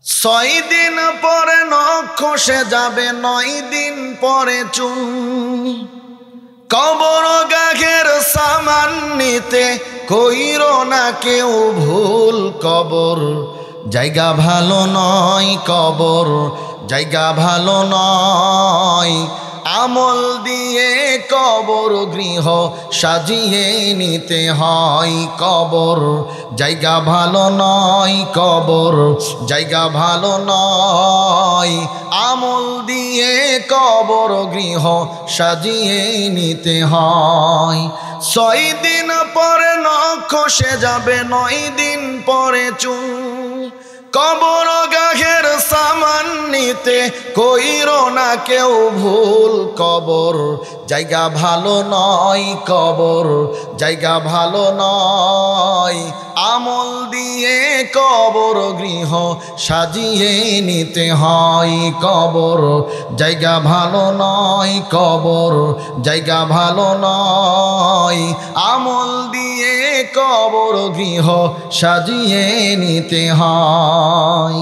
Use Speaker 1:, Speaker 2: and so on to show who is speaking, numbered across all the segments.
Speaker 1: ছয় দিন পরে নখ খসে যাবে, 9 দিন পরে চুল। কবর গাঘের সামান নিতে কইরো না কেউ ভুল। কবর জায়গা ভালো নয়, কবর জায়গা ভালো নয়। আমল দিয়ে কবর গৃহ সাজিয়ে নিতে হয়। কবর জায়গা ভালো নয়, কবর জায়গা ভালো নয়। আমল দিয়ে কবর গৃহ সাজিয়ে নিতে হয়। 6 দিন পরে নখ খসে যাবে, 9 দিন পরে চুল। কবর গাঘের সামান নিতে কইরো না কেউ ভুল। কবর জায়গা ভালো নয়, কবর জায়গা ভালো নয়। আমল দিয়ে কবর গৃহ সাজিয়ে নিতে হয়। কবর জায়গা ভালো নয়, কবর জায়গা ভালো নয়। আমল দিয়ে কবর গৃহ সাজিয়ে নিতে হয়।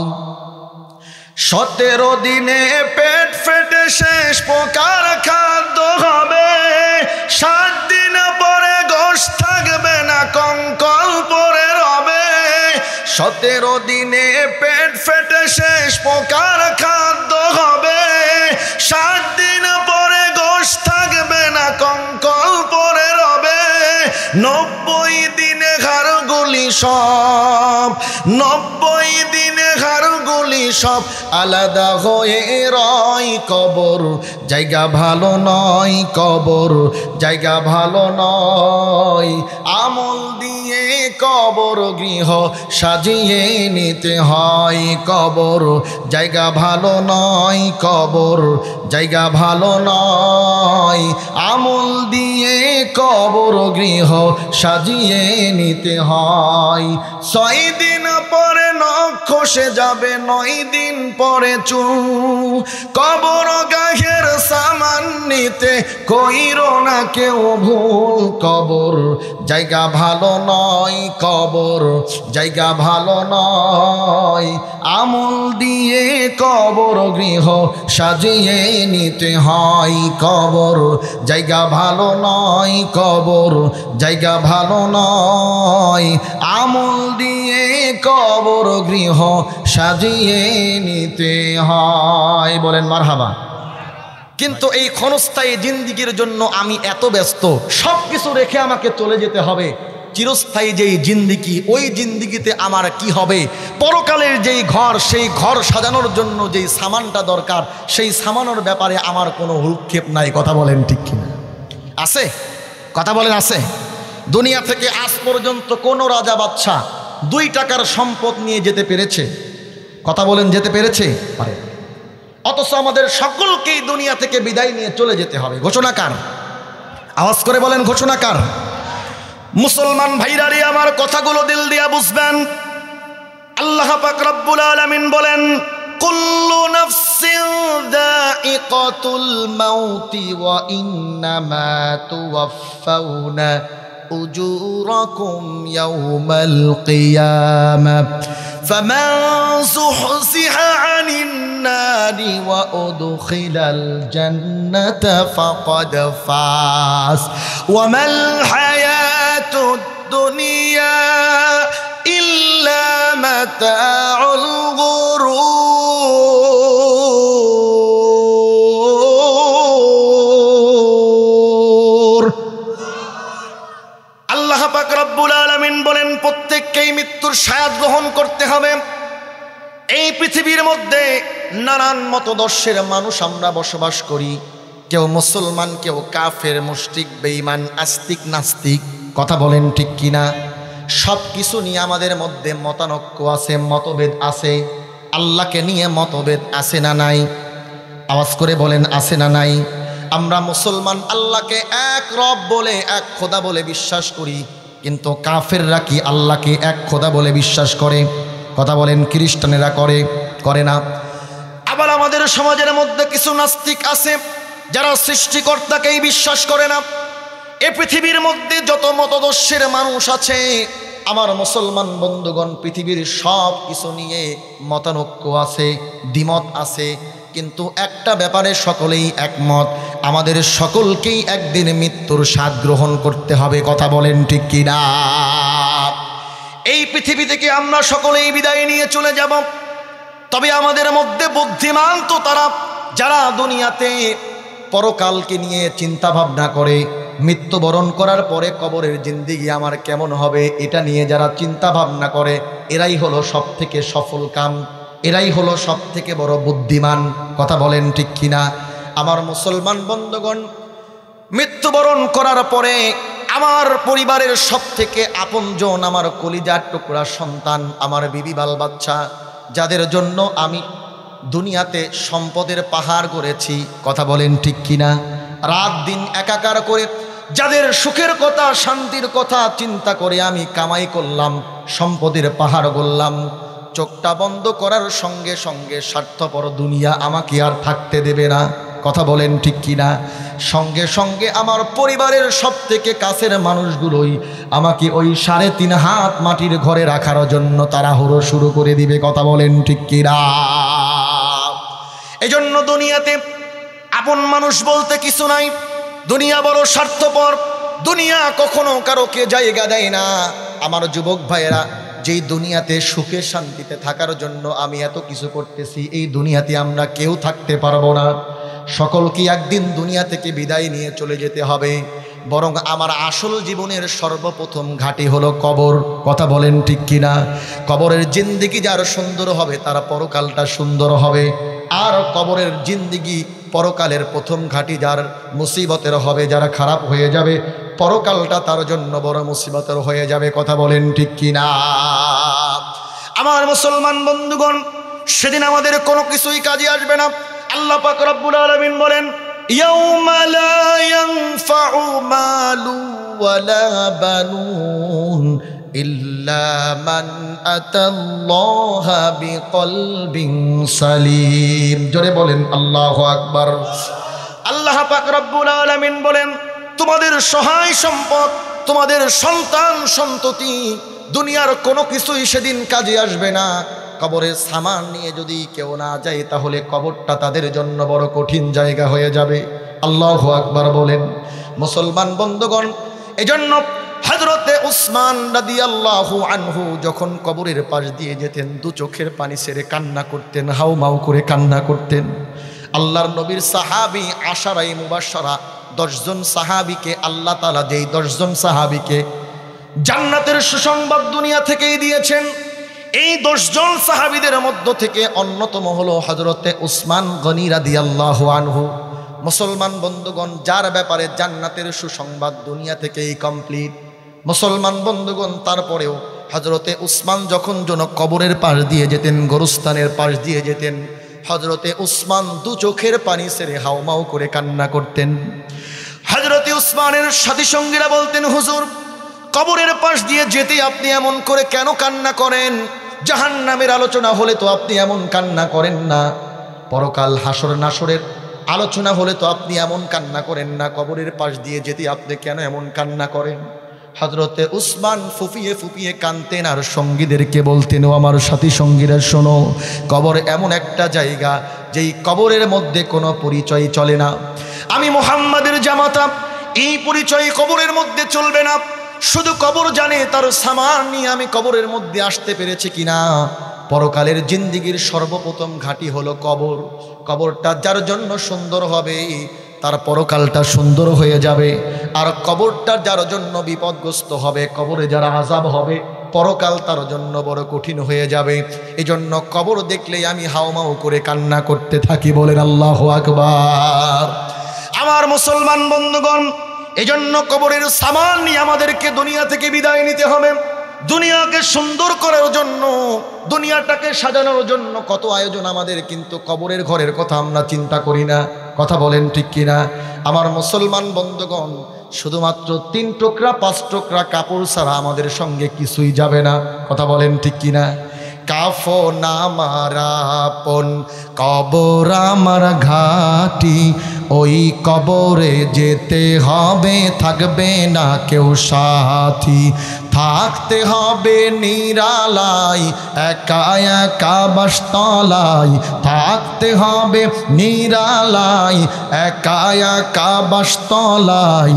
Speaker 1: 17 দিনে পেট ফেটে শেষ প্রকার খাদ্য হবে। 7 দিন পরে গোশত থাকবে না, কঙ্কাল পরে রবে। 17 দিনে পেট ফেটে শেষ প্রকার খাদ্য হবে। 7 দিন পরে গোশত থাকবে না, কঙ্কাল পরে রবে। 90 দিনে হাড়গুলি সব, 90 দিনে হাড়গুলি সব আলাদা হয়ে রয়। কবর জায়গা ভালো নয়, কবর জায়গা ভালো নয়। আমল দিয়ে কবর গৃহ সাজিয়ে নিতে হয়। কবর জায়গা ভালো নয়, কবর জায়গা ভালো নয়। আমল দিয়ে কবর গৃহ সাজিয়ে নিতে হয়। 6 দিন পরে নখ খসে যাবে, 9 দিন পরে চুল। কবর গাঘের সামান নিতে কইরো না কেউ ভুল। কবর জায়গা ভালো নয়, কবর জায়গা ভালো নয়। আমল দিয়ে কবর গৃহ সাজিয়ে নিতে হয়। কবর জায়গা ভালো নয়, কবর জায়গা ভালো নয়। আমল দিয়ে কবর গৃহ সাজিয়ে নিতে হয়। বলেন মারহাবা। কিন্তু এই ক্ষণস্থায়ী জিন্দিগির জন্য আমি এত ব্যস্ত, সব কিছু রেখে আমাকে চলে যেতে হবে। চিরস্থায়ী যেই জিন্দিগি, ওই জিন্দিগিতে আমার কি হবে? পরকালের যেই ঘর, সেই ঘর সাজানোর জন্য যেই সামানটা দরকার, সেই সামানোর ব্যাপারে আমার কোনো ভ্রুক্ষেপ নাই। কথা বলেন ঠিক কিনা? আছে? কথা বলেন আছে? দুনিয়া থেকে আজ পর্যন্ত কোনো রাজা বাদশা 2 টাকার সম্পদ নিয়ে যেতে পেরেছে? কথা বলেন, যেতে পেরেছে? পারে। অথচ আমাদের সকলকেই দুনিয়া থেকে বিদায় নিয়ে চলে যেতে হবে। ঘোষণাকার? আওয়াজ করে বলেন ঘোষণাকার? মুসলমান ভাইরারে আমার কথাগুলো দিল দিয়া বুঝবেন। আল্লাহ পাক রব্বুল আলামিন বলেন, কুল্লু নাফসিন যায়িকাতুল মাউতি ওয়া ইন্নামা তুওয়াফাউনা উজুরাকুম ইয়াউমাল কিয়ামাহ ফামান যুহজিহা আনিন নারি ওয়া উদখিলাল জান্নাতা ফাকাদ ফাজ ওয়া মাল হায়াতুদ দুনিয়া ইল্লা মাতাউল গুরুর। আল্লাহ পাক রব্বুল আলামিন বলেন, প্রত্যেককেই মৃত্যুর সায়াত গ্রহণ করতে হবে। এই পৃথিবীর মধ্যে নানান মতদর্শের মানুষ আমরা বসবাস করি। কেউ মুসলমান, কেউ কাফের, মুশরিক, বেঈমান, আস্তিক, নাস্তিক। কথা বলেন ঠিক কিনা? সব কিছু নিয়ে আমাদের মধ্যে মতানৈক্য আছে, মতভেদ আছে। আল্লাহকে নিয়ে মতভেদ আছে না নাই? আওয়াজ করে বলেন আছে না নাই? আমরা মুসলমান আল্লাহকে এক রব বলে, এক খোদা বলে বিশ্বাস করি, কিন্তু কাফেররা কি আল্লাহকে এক খোদা বলে বিশ্বাস করে? কথা বলেন, খ্রিস্টানেরা করে? করে না? আবার আমাদের সমাজের মধ্যে কিছু নাস্তিক আছে যারা সৃষ্টিকর্তাকেই বিশ্বাস করে না। এ পৃথিবীর মধ্যে যত মতদর্শের মানুষ আছে, আমার মুসলমান বন্ধুগণ, পৃথিবীর সব কিছু নিয়ে মতানৈক্য আছে, দ্বিমত আছে, কিন্তু একটা ব্যাপারে সকলেই একমত, আমাদের সকলকেই একদিন মৃত্যুর স্বাদ গ্রহণ করতে হবে। কথা বলেন ঠিক কিনা? এই পৃথিবী থেকে আমরা সকলেই বিদায় নিয়ে চলে যাব, তবে আমাদের মধ্যে বুদ্ধিমান তো তারা যারা দুনিয়াতে পরকালকে নিয়ে চিন্তা ভাবনা করে, মৃত্যুবরণ করার পরে কবরের জিন্দেগি আমার কেমন হবে এটা নিয়ে যারা চিন্তা ভাবনা করে, এরাই হলো সব থেকে সফল কাম, এরাই হলো সব থেকে বড় বুদ্ধিমান। কথা বলেন ঠিক কিনা? আমার মুসলমান বন্ধুগণ, মৃত্যুবরণ করার পরে আমার পরিবারের সব থেকে আপনজন, আমার কলিজার টুকরা সন্তান, আমার বিবি বাল বাচ্চা, যাদের জন্য আমি দুনিয়াতে সম্পদের পাহাড় গড়েছি, কথা বলেন ঠিক কিনা, রাত দিন একাকার করে যাদের সুখের কথা শান্তির কথা চিন্তা করে আমি কামাই করলাম, সম্পদের পাহাড় গড়লাম, চোখটা বন্ধ করার সঙ্গে সঙ্গে স্বার্থপর দুনিয়া আমাকে আর থাকতে দেবে না। কথা বলেন ঠিক কিনা? সঙ্গে সঙ্গে আমার পরিবারের সব থেকে কাছের মানুষগুলোই আমাকে ওই 3.5 হাত মাটির ঘরে রাখার জন্য তাড়াহুড়ো শুরু করে দিবে। কথা বলেন ঠিক কিনা? এজন্য দুনিয়াতে আপন মানুষ বলতে কিছু নাই, দুনিয়া বড় স্বার্থপর, দুনিয়া কখনো কারোকে জায়গা দেয় না। আমার যুবক ভাইয়েরা, যেই দুনিয়াতে সুখে শান্তিতে থাকার জন্য আমি এত কিছু করতেছি, এই দুনিয়াতে আমরা কেউ থাকতে পারবো না, সকলকে একদিন দুনিয়া থেকে বিদায় নিয়ে চলে যেতে হবে। বরং আমার আসল জীবনের সর্বপ্রথম ঘাঁটি হলো কবর। কথা বলেন ঠিক কিনা? কবরের জিন্দেগি যার সুন্দর হবে তার পরকালটা সুন্দর হবে, আর কবরের জিন্দেগি পরকালের প্রথম ঘাঁটি যার মুসিবতের হবে, যারা খারাপ হয়ে যাবে, পরকালটা তার জন্য বড় মুসিবতের হয়ে যাবে। কথা বলেন ঠিক কিনা? আমার মুসলমান বন্ধুগণ, সেদিন আমাদের কোনো কিছুই কাজে আসবে না। আল্লাহ পাক রব্বুল আলামিন বলেন, ইয়াউমা লা ইয়ানফাউ মালু ওয়ালা বানুন ইল্লা মান আতাল্লাহা বিকলবিন সালিম। জোরে বলেন আল্লাহু আকবার। আল্লাহ পাক রব্বুল আলামিন বলেন, তোমাদের সহায় সম্পদ, তোমাদের সন্তান সন্ততি, দুনিয়ার কোনো কিছুই সেদিন কাজে আসবে না। কবরের সামান নিয়ে যদি কেউ না যায়, তাহলে কবরটা তাদের জন্য বড় কঠিন জায়গা হয়ে যাবে। আল্লাহু আকবার বলেন। মুসলমান বন্ধুগণ, এজন্য হযরতে উসমান রাদিয়াল্লাহু আনহু যখন কবরের পাশ দিয়ে যেতেন, দু চোখের পানি ছেড়ে কান্না করতেন, হাউমাউ করে কান্না করতেন। আল্লাহর নবীর সাহাবী আশারায়ে মুবাশশারা 10 জন সাহাবীকে আল্লাহ তাআলা যেই 10 জন সাহাবীকে জান্নাতের সুসংবাদ দুনিয়া থেকেই দিয়েছেন, এই 10 জন সাহাবীদের মধ্য থেকে অন্যতম হলো হযরতে উসমান গনি রাদিয়াল্লাহু আনহু। মুসলমান বন্ধুগণ, যার ব্যাপারে জান্নাতের সুসংবাদ দুনিয়া থেকেই কমপ্লিট। মুসলমান বন্ধুগণ, তারপরেও হযরতে উসমান যখন কবরের পাশ দিয়ে যেতেন, গোরস্থানের পাশ দিয়ে যেতেন, হযরতে উসমান দু চোখের পানি ছেড়ে হাউমাউ করে কান্না করতেন। হযরতে উসমানের সাথী সঙ্গীরা বলতেন, হুজুর, কবরের পাশ দিয়ে যেতে আপনি এমন করে কেন কান্না করেন? জাহান্নামের আলোচনা হলে তো আপনি এমন কান্না করেন না, পরকাল হাসর নাসরের আলোচনা হলে তো আপনি এমন কান্না করেন না, কবরের পাশ দিয়ে যেতে আপনি কেন এমন কান্না করেন? হযরতে উসমান ফুপিয়ে ফুপিয়ে কাঁদতেন আর সঙ্গীদেরকে বলতেন, ও আমার সাথী সঙ্গীরা শোনো, কবর এমন একটা জায়গা যেই কবরের মধ্যে কোনো পরিচয় চলে না। আমি মুহাম্মাদের জামাতা, এই পরিচয় কবরের মধ্যে চলবে না। শুধু কবর জানে তার সামান নিয়ে আমি কবরের মধ্যে আসতে পেরেছি কিনা। পরকালের জিন্দেগির সর্বপ্রথম ঘাঁটি হলো কবর। কবরটা যার জন্য সুন্দর হবে তার পরকালটা সুন্দর হয়ে যাবে, আর কবরটা যার জন্য বিপদগ্রস্ত হবে, কবরে যারা আযাব হবে, পরকাল তার জন্য বড় কঠিন হয়ে যাবে। এজন্য কবর দেখলেই আমি হাউমাউ করে কান্না করতে থাকি। বলেন আল্লাহু আকবার। আমার মুসলমান বন্ধুগণ, এজন্য কবরের সামান নিয়ে আমাদেরকে দুনিয়া থেকে বিদায় নিতে হবে। দুনিয়াকে সুন্দর করার জন্য, দুনিয়াটাকে সাজানোর জন্য কত আয়োজন আমাদের, কিন্তু কবরের ঘরের কথা আমরা চিন্তা করি না। কথা বলেন ঠিক কিনা? আমার মুসলমান বন্ধুগণ, শুধুমাত্র 3 টুকরা 5 টুকরা কাপড় ছাড়া আমাদের সঙ্গে কিছুই যাবে না। কথা বলেন ঠিক কিনা? কাফন আমার আপন, কবর আমার ঘাটি, ওই কবরে যেতে হবে, থাকবে না কেউ সাথী। থাকতে হবে নিরালায় একা একা বাসতলায়, থাকতে হবে নিরালায় একা একা বাসতলায়।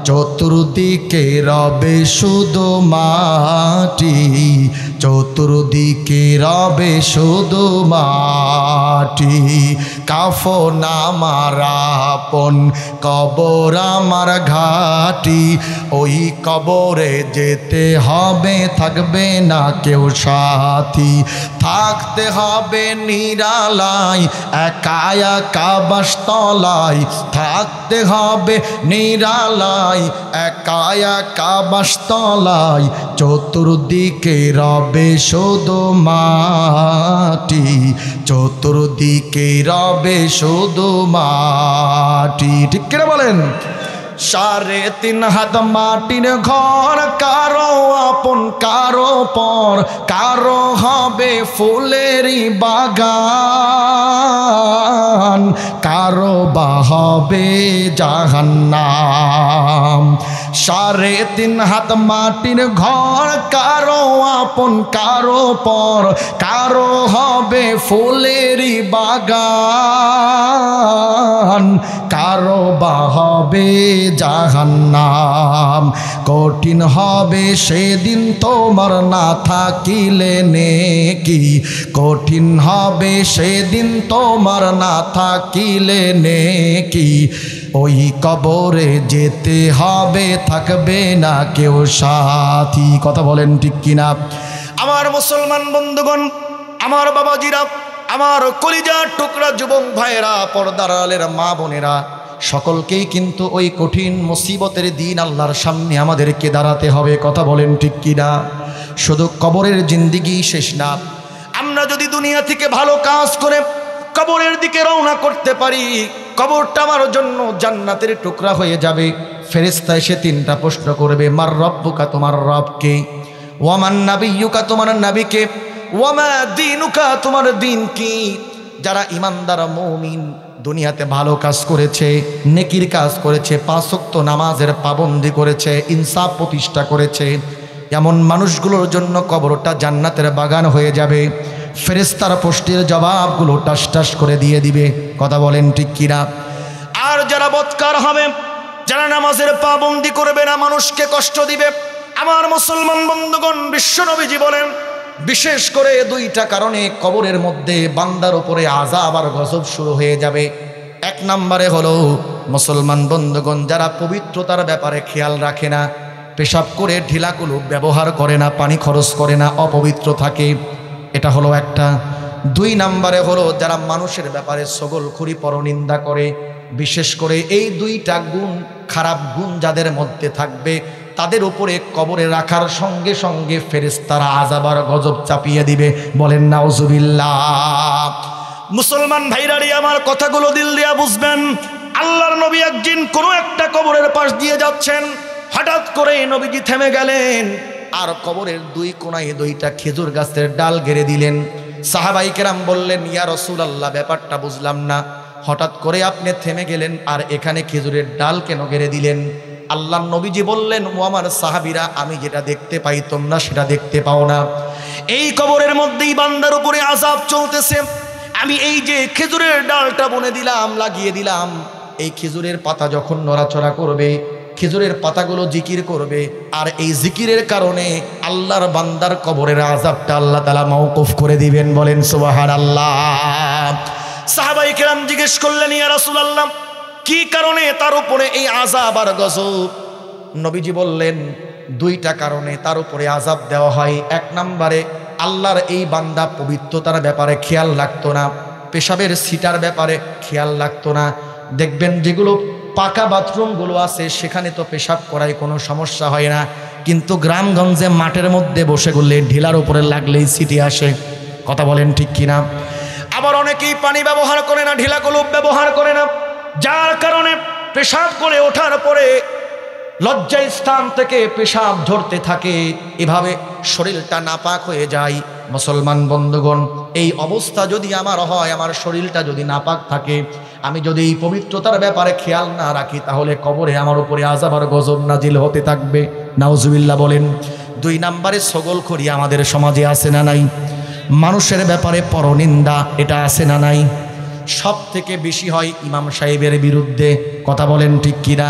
Speaker 1: চতুর্দিকে রবে শুধু মাটি, চতুর্দিকে রবে শুধু মাটি। কাফন আমার আপন, কবর আমার ঘাটি। ওই কবরে যেতে হবে, থাকবে না কেউ সাথী। থাকতে হবে নিরালায় একা একা বাসতলায়, থাকতে হবে নিরালায় একা একা বাসতলায়। চতুর্দিকে রবে শুধু মাটি, চতুর্দিকে রবে শুধু মাটি। ঠিক কিনা বলেন? 3.5 হাত মাটির ঘর, কারো আপন কারো পর, কারো হবে ফুলেরই বাগান, কারো বা হবে জাহান্নাম। 3.5 হাত মাটির ঘর, কারো আপন কারো পর, কারো হবে ফুলেরই বাগান, কারো বা হবে জাহান্নাম। কঠিন হবে সেদিন তোমার না থাকিলে নেকি, কঠিন হবে সেদিন তোমার না থাকিলে নেকি। ওই কবরে যেতে হবে, থাকবে না কেউ সাথী। কথা বলেন ঠিক কিনা? আমার মুসলমান বন্ধুগণ, আমার বাবাজিরা, আমার কলিজার টুকরা যুবক ভাইয়েরা, পর্দার আড়ালের মা বোনেরা, সকলকেই কিন্তু ওই কঠিন মুসিবতের দিন আল্লাহর সামনে আমাদেরকে দাঁড়াতে হবে। কথা বলেন ঠিক কিনা? শুধু কবরের জিন্দিগি শেষ না, আমরা যদি দুনিয়া থেকে ভালো কাজ করে কবরের দিকে রওনা করতে পারি, কবরটা আমার জন্য জান্নাতের টুকরা হয়ে যাবে। ফেরেশতা এসে 3টা প্রশ্ন করবে, মার রব্বুকা, তোমার রবকে, ওয়ামান নাবিয়্যুকা, তোমার নবীকে, ওয়ামা দীনুকা, তোমার দিন কি। যারা ইমানদার মুমিন, দুনিয়াতে ভালো কাজ করেছে, নেকির কাজ করেছে, 5 ওয়াক্ত নামাজের পাবন্দি করেছে, ইনসাফ প্রতিষ্ঠা করেছে, এমন মানুষগুলোর জন্য কবরটা জান্নাতের বাগান হয়ে যাবে। ফেরেশতার প্রশ্নের জবাবগুলো টাস টাস করে দিয়ে দিবে। কথা বলেন ঠিক কিনা? আর যারা বদকার হবে, যারা নামাজের পাবন্দি করবে না, মানুষকে কষ্ট দিবে, আমার মুসলমান বন্ধুগণ, বিশ্বনবীজি বলেন বিশেষ করে 2টা কারণে কবরের মধ্যে বান্দার উপরে আযাব আর গজব শুরু হয়ে যাবে। 1 নম্বরে হলো মুসলমান বন্ধুগণ, যারা পবিত্রতার ব্যাপারে খেয়াল রাখে না, পেশাব করে ঢিলাকুলু ব্যবহার করে না, পানি খরচ করে না, অপবিত্র থাকে, এটা হলো একটা। 2 নম্বরে হলো যারা মানুষের ব্যাপারে ছগলখুরি, পরনিন্দা করে। বিশেষ করে এই 2টা গুণ, খারাপ গুণ যাদের মধ্যে থাকবে, তাদের উপরে কবরে রাখার সঙ্গে সঙ্গে ফেরেশতারা আযাব আর গজব চাপিয়ে দিবে। বলেন নাউজুবিল্লাহ। মুসলমান ভাইরারি, আমার কথাগুলো দিল দিয়া বুঝবেন। আল্লাহর নবী একদিন কোনো একটা কবরের পাশ দিয়ে যাচ্ছেন, হঠাৎ করে নবীজি থেমে গেলেন আর কবরের 2 কোণায় 2টা খেজুর গাছের ডাল গেড়ে দিলেন। সাহাবায়ে কেরাম বললেন, ইয়া রাসূলুল্লাহ, ব্যাপারটা বুঝলাম না, হঠাৎ করে আপনি থেমে গেলেন আর এখানে খেজুরের ডাল কেন গেড়ে দিলেন? আল্লাহর নবীজি বললেন, ও আমার সাহাবীরা, আমি যেটা দেখতে পাই তোমরা সেটা দেখতে পাও না। এই কবরের মধ্যেই বান্দার উপরে আযাব চলতেছে। আমি এই যে খেজুরের ডালটা বনে দিলাম, লাগিয়ে দিলাম, এই খেজুরের পাতা যখন নড়াচড়া করবে, খেজুরের পাতাগুলো জিকির করবে, আর এই জিকিরের কারণে আল্লাহর বান্দার কবরের আযাবটা আল্লাহ তাআলা মওকুফ করে দিবেন। বলেন সুবহানাল্লাহ। সাহাবায়ে কেরাম জিজ্ঞেস করলেন, ইয়া রাসূলুল্লাহ, কি কারণে তার উপরে এই আযাব আর গজব? নবীজি বললেন, 2টা কারণে তার উপরে আযাব দেওয়া হয়। 1 নম্বরে আল্লাহর এই বান্দা পবিত্রতার ব্যাপারে খেয়াল রাখতো না, পেশাবের সিটার ব্যাপারে খেয়াল রাখতো না। দেখবেন যেগুলো পাকা বাথরুমগুলো আছে সেখানে তো পেশাব করায় কোনো সমস্যা হয় না, কিন্তু গ্রামগঞ্জে মাঠের মধ্যে বসে গেলে ঢিলার উপরে লাগলেই সিটি আসে। কথা বলেন ঠিক কিনা? আবার অনেকেই পানি ব্যবহার করে না, ঢিলাগুলো ব্যবহার করে না, যার কারণে পেশাব করে ওঠার পরে লজ্জা স্থান থেকে পেশাব ঝরতে থাকে, এভাবে শরীরটা নাপাক হয়ে যায়। মুসলমান বন্ধুগণ, এই অবস্থা যদি আমার হয়, আমার শরীরটা যদি নাপাক থাকে, আমি যদি এই পবিত্রতার ব্যাপারে খেয়াল না রাখি তাহলে কবরে আমার উপরে আযাব আর গজব নাজিল হতে থাকবে। নাউজুবিল্লাহ বলেন। 2 নম্বরে ছগলখড়ি আমাদের সমাজে আছে না নাই? মানুষের ব্যাপারে পরনিন্দা এটা আছে না নাই? সব থেকে বেশি হয় ইমাম সাহেবের বিরুদ্ধে। কথা বলেন ঠিক কিনা?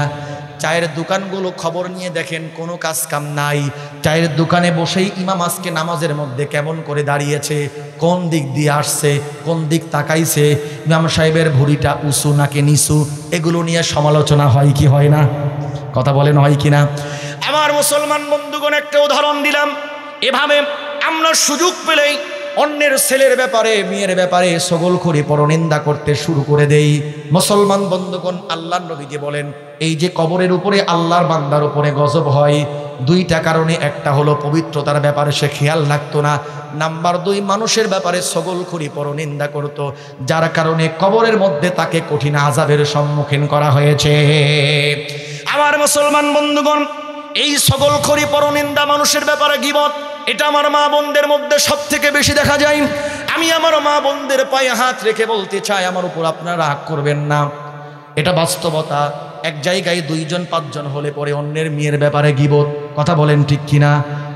Speaker 1: চায়ের দোকানগুলো খবর নিয়ে দেখেন, কোনো কাজ কাম নাই, চায়ের দোকানে বসেই ইমাম আজকে নামাজের মধ্যে কেমন করে দাঁড়িয়েছে, কোন দিক দিয়ে আসছে, কোন দিক তাকাইছে, ইমাম সাহেবের ভুঁড়িটা উঁচু নাকি নিচু, এগুলো নিয়ে সমালোচনা হয় কি হয় না? কথা বলেন হয় কি না? আমার মুসলমান বন্ধুগণ, একটা উদাহরণ দিলাম। এভাবে আমরা সুযোগ পেলেই অন্যের ছেলের ব্যাপারে, মেয়ের ব্যাপারে ছগলখড়ি পরনিন্দা করতে শুরু করে দেই। মুসলমান বন্ধুগণ, আল্লাহর নবীজি বলেন, এই যে কবরের উপরে আল্লাহর বান্দার উপরে গজব হয় 2টা কারণে। একটা হলো পবিত্রতার ব্যাপারে সে খেয়াল রাখতো না। নাম্বার 2, মানুষের ব্যাপারে ছগলখড়ি পরনিন্দা করত, যার কারণে কবরের মধ্যে তাকে কঠিন আযাবের সম্মুখীন করা হয়েছে। আমার মুসলমান বন্ধুগণ, এই ছগলখড়ি পরনিন্দা, মানুষের ব্যাপারে গীবত, এটা আমার মা বোনদের মধ্যে সব থেকে বেশি দেখা যায়। আমি আমার মা বোনদের পায়ে হাত রেখে বলতে চাই, আমার উপর আপনারা রাগ করবেন না, এটা বাস্তবতা। এক জায়গায় 2 জন 5 জন হলে পরে অন্যের মেয়ের ব্যাপারে গীবত, কথা বলেন ঠিক কিনা?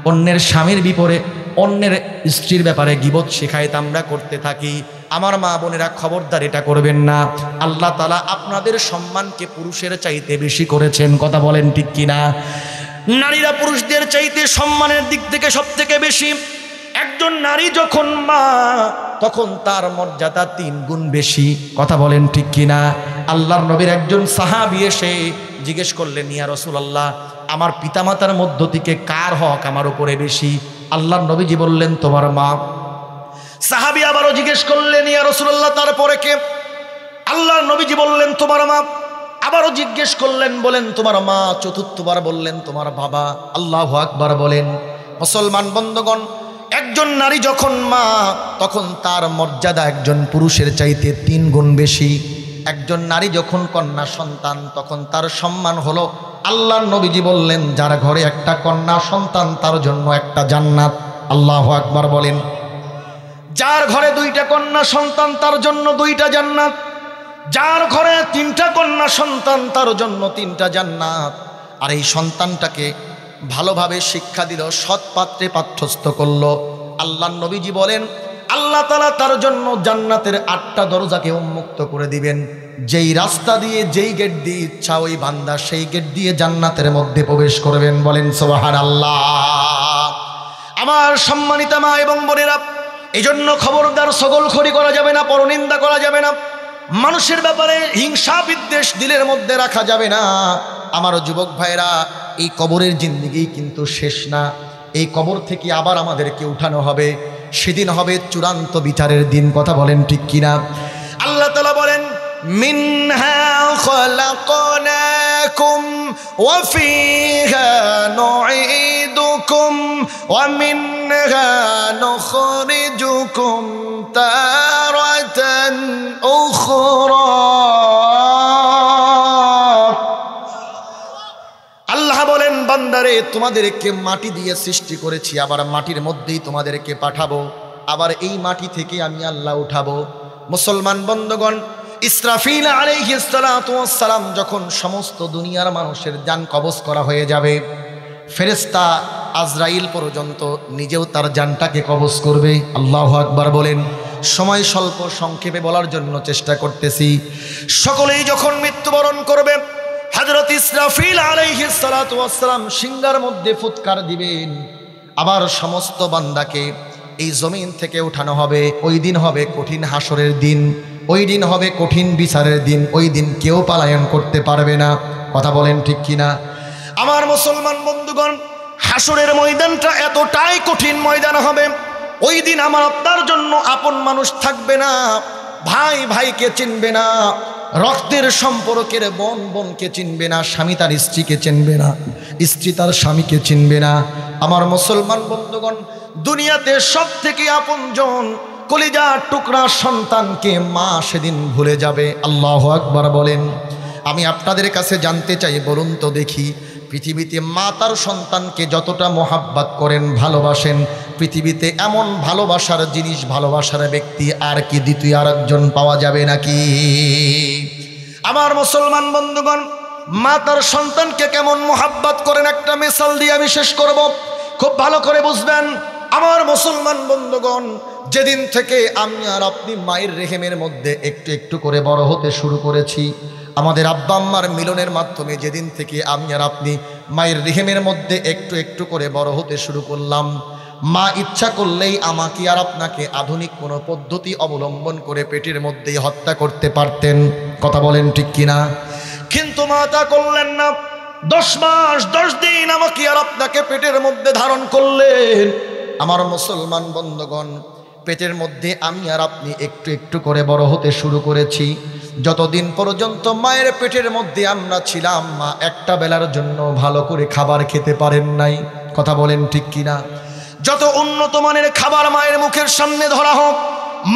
Speaker 1: অন্যের স্বামীর বিপরে, অন্যের স্ত্রীর ব্যাপারে গীবত শেখায়ত আমরা করতে থাকি। আমার মা বোনেরা, খবরদার এটা করবেন না। আল্লাহ তাআলা আপনাদের সম্মানকে পুরুষের চাইতে বেশি করেছেন, কথা বলেন ঠিক কিনা? নারীরা পুরুষদের চাইতে সম্মানের দিক থেকে সব থেকে বেশি। একজন নারী যখন মা, তখন তার মর্যাদা 3 গুণ বেশি, কথা বলেন ঠিক কিনা? আল্লাহর নবীর একজন সাহাবী এসে জিজ্ঞেস করলেন, ইয়া রাসূলুল্লাহ, আমার পিতামাতার মধ্য থেকে কার হক আমার উপরে বেশি? আল্লাহর নবীজি বললেন, তোমার মা। সাহাবী আবারও জিজ্ঞেস করলেন, ইয়া রাসূলুল্লাহ, তারপরে কে? আল্লাহর নবীজি বললেন, তোমার মা। আবারও জিজ্ঞেস করলেন, বলেন তোমার মা। চতুর্থবার বললেন, তোমার বাবা। আল্লাহু আকবার বলেন। মুসলমান বন্ধুগণ, একজন নারী যখন মা, তখন তার মর্যাদা একজন পুরুষের চাইতে 3 গুণ বেশি। একজন নারী যখন কন্যা সন্তান, তখন তার সম্মান হলো, আল্লাহর নবীজি বললেন, যার ঘরে একটা কন্যা সন্তান তার জন্য একটা জান্নাত। আল্লাহু আকবার বলেন। যার ঘরে 2টা কন্যা সন্তান তার জন্য 2টা জান্নাত। যার ঘরে 3টা কন্যা সন্তান তার জন্য 3টা জান্নাত। আর এই সন্তানটাকে ভালোভাবে শিক্ষা দিল, সৎ পাত্রে পাঠ্যস্থ করলো। আল্লাহর নবীজি বলেন, আল্লাহ তাআলা তার জন্য জান্নাতের 8টা দরজাকে উন্মুক্ত করে দিবেন। যেই রাস্তা দিয়ে, যেই গেট দিয়ে ইচ্ছা ওই বান্দা সেই গেট দিয়ে জান্নাতের মধ্যে প্রবেশ করবেন। বলেন সুবহানাল্লাহ। আমার সম্মানিত মা এবং বোনেরা, এই জন্য খবরদার ছগলখড়ি করা যাবে না, পরনিন্দা করা যাবে না, মানুষের ব্যাপারে হিংসা বিদ্বেষ দিলের মধ্যে রাখা যাবে না। আমার যুবক ভাইরা, এই কবরের জিন্দেগি কিন্তু শেষ না। এই কবর থেকে আবার আমাদেরকে উঠানো হবে, সেদিন হবে চূড়ান্ত বিচারের দিন, কথা বলেন ঠিক কিনা? আল্লাহ তাআলা বলেন, মিনহা খলাকনাকুম ওয়া ফিহা নুঈদুকুম ওয়া মিনহা নুখরিজুকুম তারাতান উখরা। আল্লাহ বলেন, বান্দারে, তোমাদেরকে মাটি দিয়ে সৃষ্টি করেছি, আবার মাটির মধ্যেই তোমাদেরকে পাঠাবো, আবার এই মাটি থেকে আমি আল্লাহ উঠাবো। মুসলমান বন্ধুগণ, ইসরাফিল আলাইহিস সালাতু ওয়াস সালাম যখন সমস্ত দুনিয়ার মানুষের জান কবজ করা হয়ে যাবে, ফেরেশতা আজরাইল পর্যন্ত নিজেও তার জানটাকে কবজ করবে। আল্লাহু আকবার বলেন। সময় স্বল্প, সংক্ষেপে বলার জন্য চেষ্টা করতেছি। সকলেই যখন মৃত্যুবরণ করবে, হযরত ইসরাফিল আলাইহিস সালাতু ওয়াস সালাম সিংহার মধ্যে ফুৎকার দিবেন, আবার সমস্ত বান্দাকে এই জমিন থেকে উঠানো হবে। ওই দিন হবে কঠিন হাসরের দিন, ওই দিন হবে কঠিন বিচারের দিন। ওই দিন কেউ পলায়ন করতে পারবে না, কথা বলেন ঠিক কিনা? আমার মুসলমান বন্ধুগণ, হাসরের ময়দানটা এতটাই কঠিন ময়দান হবে, ওই দিন আমার আপনার জন্য আপন মানুষ থাকবে না, ভাই ভাইকে চিনবে না, রক্তের সম্পর্কের বোন বোনকে চিনবে না, স্বামী তার স্ত্রীকে চিনবে না, স্ত্রী তার স্বামীকে চিনবে না। আমার মুসলমান বন্ধুগণ, দুনিয়াতে সব থেকে আপনজন কলিজার টুকরা সন্তানকে মা সেদিন ভুলে যাবে। আল্লাহু আকবার বলেন। আমি আপনাদের কাছে জানতে চাই, বলুন তো দেখি, পৃথিবীতে মা তার সন্তানকে যতটা মোহাব্বত করেন, ভালোবাসেন, পৃথিবীতে এমন ভালোবাসার জিনিস, ভালোবাসার ব্যক্তি আর কি দ্বিতীয় আরেকজন পাওয়া যাবে নাকি? আমার মুসলমান বন্ধুগণ, মা তার সন্তানকে কেমন মোহাব্বত করেন একটা মিসাল দিয়ে আমি শেষ করব, খুব ভালো করে বুঝবেন। আমার মুসলমান বন্ধুগণ, যেদিন থেকে আমি আর আপনি মায়ের রেহেমের মধ্যে একটু একটু করে বড় হতে শুরু করেছি, আমাদের আব্বা আম্মার মিলনের মাধ্যমে যেদিন থেকে আমি আর আপনি মায়ের রেহেমের মধ্যে একটু একটু করে বড় হতে শুরু করলাম, মা ইচ্ছা করলেই আমাকে আর আপনাকে আধুনিক কোনো পদ্ধতি অবলম্বন করে পেটের মধ্যেই হত্যা করতে পারতেন। কথা বলেন ঠিক কিনা? কিন্তু মা তা করলেন না। 10 মাস 10 দিন আমাকে আর আপনাকে পেটের মধ্যে ধারণ করলেন। আমার মুসলমান বন্ধুগণ, পেটের মধ্যে আমি আর আপনি একটু একটু করে বড় হতে শুরু করেছি। যতদিন পর্যন্ত মায়ের পেটের মধ্যে আমরা ছিলাম, মা একটা বেলার জন্য ভালো করে খাবার খেতে পারেন নাই। কথা বলেন ঠিক কিনা? যত উন্নত মানের খাবার মায়ের মুখের সামনে ধরা হোক,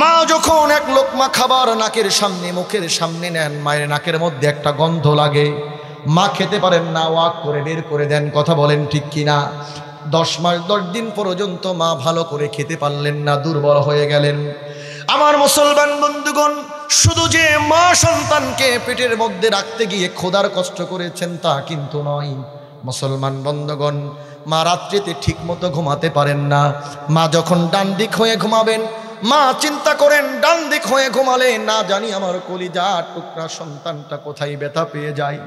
Speaker 1: মা যখন এক লোকমা খাবার নাকের সামনে, মুখের সামনে নেন, মায়ের নাকের মধ্যে একটা গন্ধ লাগে, মা খেতে পারেন না, ওয়াক করে বের করে দেন। কথা বলেন ঠিক কিনা? 10 মাস 10 দিন পর্যন্ত মা ভালো করে খেতে পারলেন না, দুর্বল হয়ে গেলেন। আমার মুসলমান বন্ধুগণ, শুধু যে মা সন্তানকে পেটের মধ্যে রাখতে গিয়ে খোদার কষ্ট করেছেন তা কিন্তু নয়। মুসলমান বন্ধুগণ, মা রাত্রিতে ঠিক মতো ঘুমাতে পারেন না। মা যখন ডান দিক হয়ে ঘুমাবেন, মা চিন্তা করেন ডান দিক হয়ে ঘুমালে না জানি আমার কলিজা টুকরা সন্তানটা কোথায় ব্যথা পেয়ে যায়।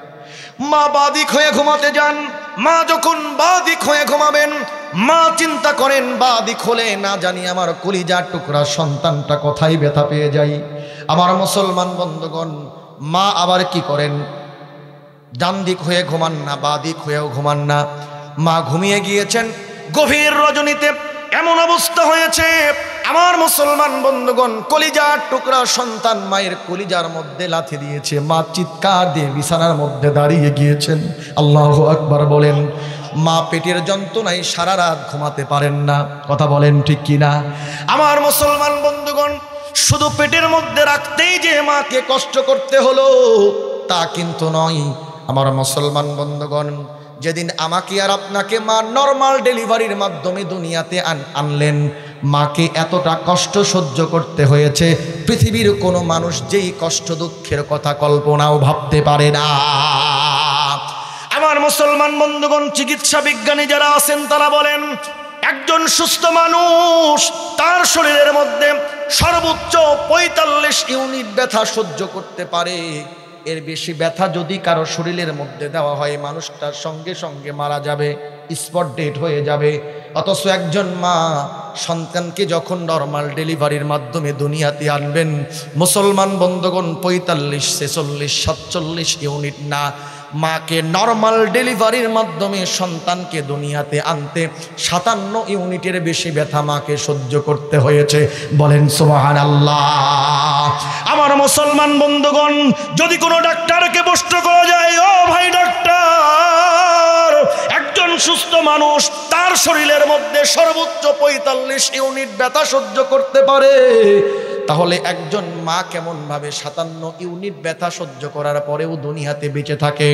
Speaker 1: মা বাদিক হয়ে ঘুমাতে যান, মা যখন বাদিক হয়ে ঘুমাবেন, মা চিন্তা করেন বাদিক হলে না জানি আমার কলিজা টুকরা সন্তানটা কোথায় ব্যথা পেয়ে যায়। আমার মুসলমান বন্ধুগণ, মা আবার কি করেন? ডান দিক হয়ে ঘুমান না, বাদিক হয়েও ঘুমান না। মা ঘুমিয়ে গিয়েছেন, গভীর রজনীতে এমন অবস্থা হয়েছে, আমার মুসলমান বন্ধুগণ, কলিজার টুকরা সন্তান মায়ের কলিজার মধ্যে লাথি দিয়েছে। মা চিৎকার দিয়ে বিছানার মধ্যে দাঁড়িয়ে গিয়েছেন। আল্লাহু আকবার বলেন। মা পেটের যন্ত্রণায় সারা রাত ঘুমাতে পারেন না। কথা বলেন ঠিক কিনা? আমার মুসলমান বন্ধুগণ, শুধু পেটের মধ্যে রাখতেই যে মাকে কষ্ট করতে হলো তা কিন্তু নয়। আমার মুসলমান বন্ধুগণ, যেদিন আমাকে আর আপনাকে মা নর্মাল ডেলিভারির মাধ্যমে দুনিয়াতে আনলেন, মাকে এতটা কষ্ট সহ্য করতে হয়েছে, পৃথিবীর কোনো মানুষ যেই কষ্ট দুঃখের কথা কল্পনাও ভাবতে পারে না। আমার মুসলমান বন্ধুগণ, চিকিৎসা বিজ্ঞানী যারা আছেন তারা বলেন, একজন সুস্থ মানুষ তার শরীরের মধ্যে সর্বোচ্চ 45 ইউনিট ব্যথা সহ্য করতে পারে। এর বেশি ব্যথা যদি কারো শরীরের মধ্যে দেওয়া হয়, মানুষটার সঙ্গে সঙ্গে মারা যাবে, স্পট ডেড হয়ে যাবে। অথচ একজন মা সন্তানকে যখন নর্মাল ডেলিভারির মাধ্যমে দুনিয়াতে আনবেন, মুসলমান বন্ধুগণ, 45, 46, 47 ইউনিট না, মাকে নর্মাল ডেলিভারির মাধ্যমে সন্তানকে দুনিয়াতে আনতে 57 ইউনিটের বেশি ব্যথা মাকে সহ্য করতে হয়েছে। বলেন সুবহানাল্লাহ। আমার মুসলমান বন্ধুগণ, যদি কোনো ডাক্তারকে প্রশ্ন করা যায়, ও ভাই ডাক্তার, একজন সুস্থ মানুষ তার শরীরের মধ্যে সর্বোচ্চ 45 ইউনিট ব্যথা সহ্য করতে পারে, তাহলে একজন মা কেমন ভাবে 57 ইউনিট ব্যথা সহ্য করার পরেও দুনিয়াতে বেঁচে থাকে?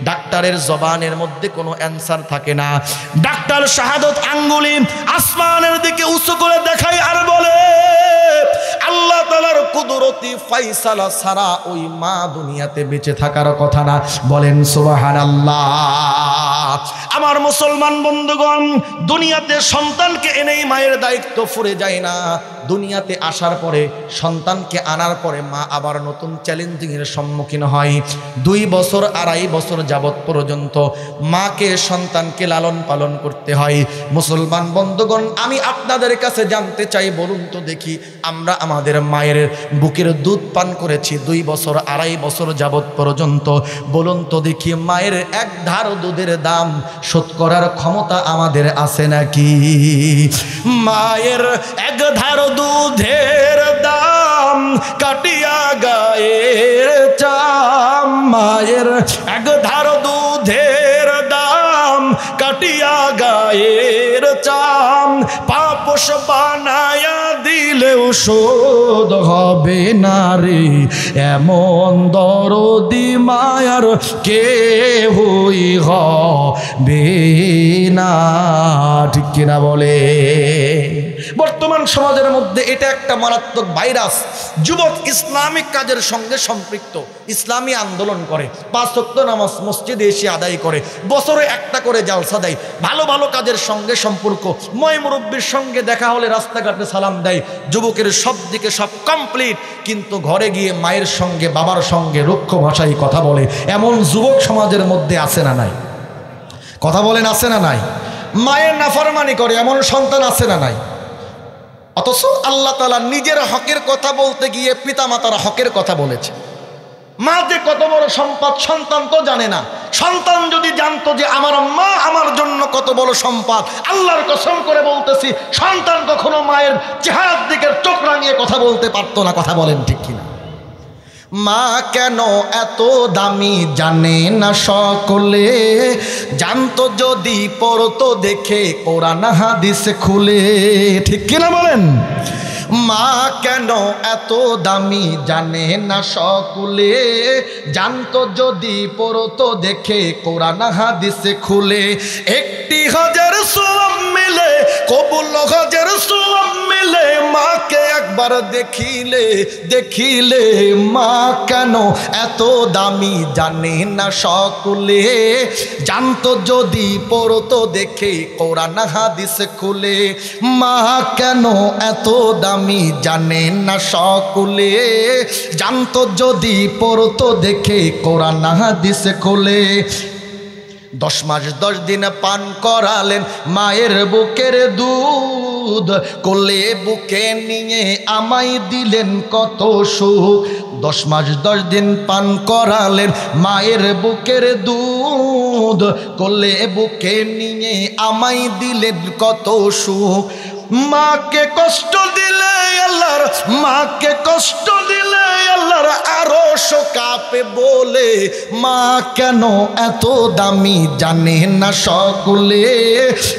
Speaker 1: ডাক্তারের জবানের মধ্যে কোনো অ্যান্সার থাকে না। ডাক্তার শাহাদত আঙ্গুলি আসমানের দিকে উঁচু করে দেখায় আর বলে, আল্লাহ তাআলার কুদরতি ফায়সালা ছাড়া ওই মা দুনিয়াতে বেঁচে থাকার কথা না। বলেন সুবহানাল্লাহ। আমার মুসলমান বন্ধুগণ, দুনিয়াতে সন্তানকে এনেই মায়ের দায়িত্ব ফুরে যায় না। দুনিয়াতে আসার পরে, সন্তানকে আনার পরে মা আবার নতুন চ্যালেঞ্জিংয়ের সম্মুখীন হয়। 2 বছর 2.5 বছর যাবৎ পর্যন্ত মাকে সন্তানকে লালন পালন করতে হয়। মুসলমান বন্ধুগণ, আমি আপনাদের কাছে জানতে চাই, বলুন তো দেখি, আমরা আমাদের মায়ের বুকের দুধ পান করেছি 2 বছর 2.5 বছর যাবৎ পর্যন্ত। বলুন তো দেখি, মায়ের এক ধার দুধের দাম শোধ করার ক্ষমতা আমাদের আছে নাকি? মায়ের এক ধার দুধের দাম কাটিয়া গায়ের চাম, মায়ের এক ধার দুধের দাম কাটিয়া গায়ের চাম, পাপোশ বানায়া দিলেও
Speaker 2: শোধ হবে না রে, এমন দরদি মায়ার কেহই হবে না। ঠিক কিনা বলে? বর্তমান সমাজের মধ্যে এটা একটা মারাত্মক ভাইরাস। যুবক ইসলামিক কাজের সঙ্গে সম্পৃক্ত, ইসলামী আন্দোলন করে, 5 ওয়াক্ত নামাজ মসজিদে এসে আদায় করে, বছরে একটা করে জালসা দেয়, ভালো ভালো কাজের সঙ্গে সম্পর্ক, ময় মুরব্বীর সঙ্গে দেখা হলে রাস্তাঘাটে সালাম দেয়, যুবকের সব দিকে সব কমপ্লিট, কিন্তু ঘরে গিয়ে মায়ের সঙ্গে বাবার সঙ্গে রুক্ষ ভাষায় কথা বলে, এমন যুবক সমাজের মধ্যে আছে না নাই? কথা বলেন, আছে না নাই? মায়ের নাফরমানি করে এমন সন্তান আছে না নাই? অথচ আল্লাহ তাআলা নিজের হকের কথা বলতে গিয়ে পিতামাতার হকের কথা বলেছে। মা যে কত বড় সম্পদ সন্তান তো জানে না। সন্তান যদি জানতো যে আমার মা আমার জন্য কত বড় সম্পদ, আল্লাহর কসম করে বলতেছি সন্তান কখনো মায়ের চেহারার দিকে চোখ রাঙিয়ে কথা বলতে পারতো না। কথা বলেন ঠিক কিনা? মা কেন এত দামি জানে না সকলে, জানতো যদি পড়তো দেখে কোরআন হাদিস খুলে। ঠিক কিনা বলেন? মা কেন এত দামি জানে না সকলে, জানতো যদি পড়তো দেখে কোরআন হাদিস খুলে। 1,000 সওয়াব মিলে, কবুল হজের সওয়াব মিলে, মাকে একবার দেখিলে দেখিলে। মা কেন এত দামি জানে না সকলে, জানতো যদি পড়তো দেখে কোরআন হাদিস খুলে। মা কেন এত দামি জানে না সকলে, জানতো যদি পড়তো দেখে কোরআন হাদিস খুলে। 10 মাস 10 দিন পান করালেন মায়ের বুকের দুধ, কোলে বুকে নিয়ে আমায় দিলেন কত সুখ। 10 মাস 10 দিন পান করালেন মায়ের বুকের দুধ, কোলে বুকে নিয়ে আমায় দিলেন কত সুখ। মাকে কষ্ট দিলে আল্লাহর, মাকে কষ্ট দিলে আল্লাহর আরশ কাঁপে বলে। মা কেন এত দামি জানে না সকলে,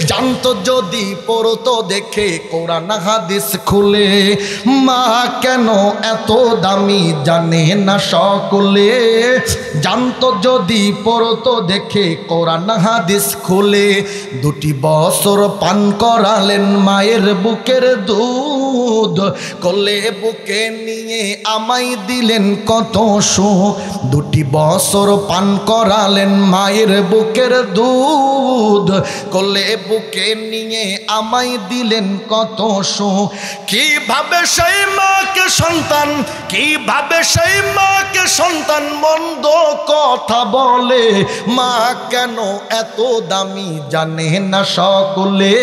Speaker 2: জানতো যদি পড়তো দেখে কোরআন হাদিস খুলে। মা কেন এত দামি জানে না সকলে, জানতো যদি পড়তো দেখে কোরআন হাদিস খুলে। 2 বছর পান করালেন মায়ের বুকের দুধ, কোলে বুকে নিয়ে আমায় দিলেন কত সুখ। 2 বছর পান করালেন মায়ের বুকের দুধ, কোলে বুকে নিয়ে আমায় দিলেন কত সুখ। কিভাবে সেই মাকে সন্তান, কিভাবে সেই মাকে সন্তান মন্দ কথা বলে। মা কেন এত দামি জানে না সকলে,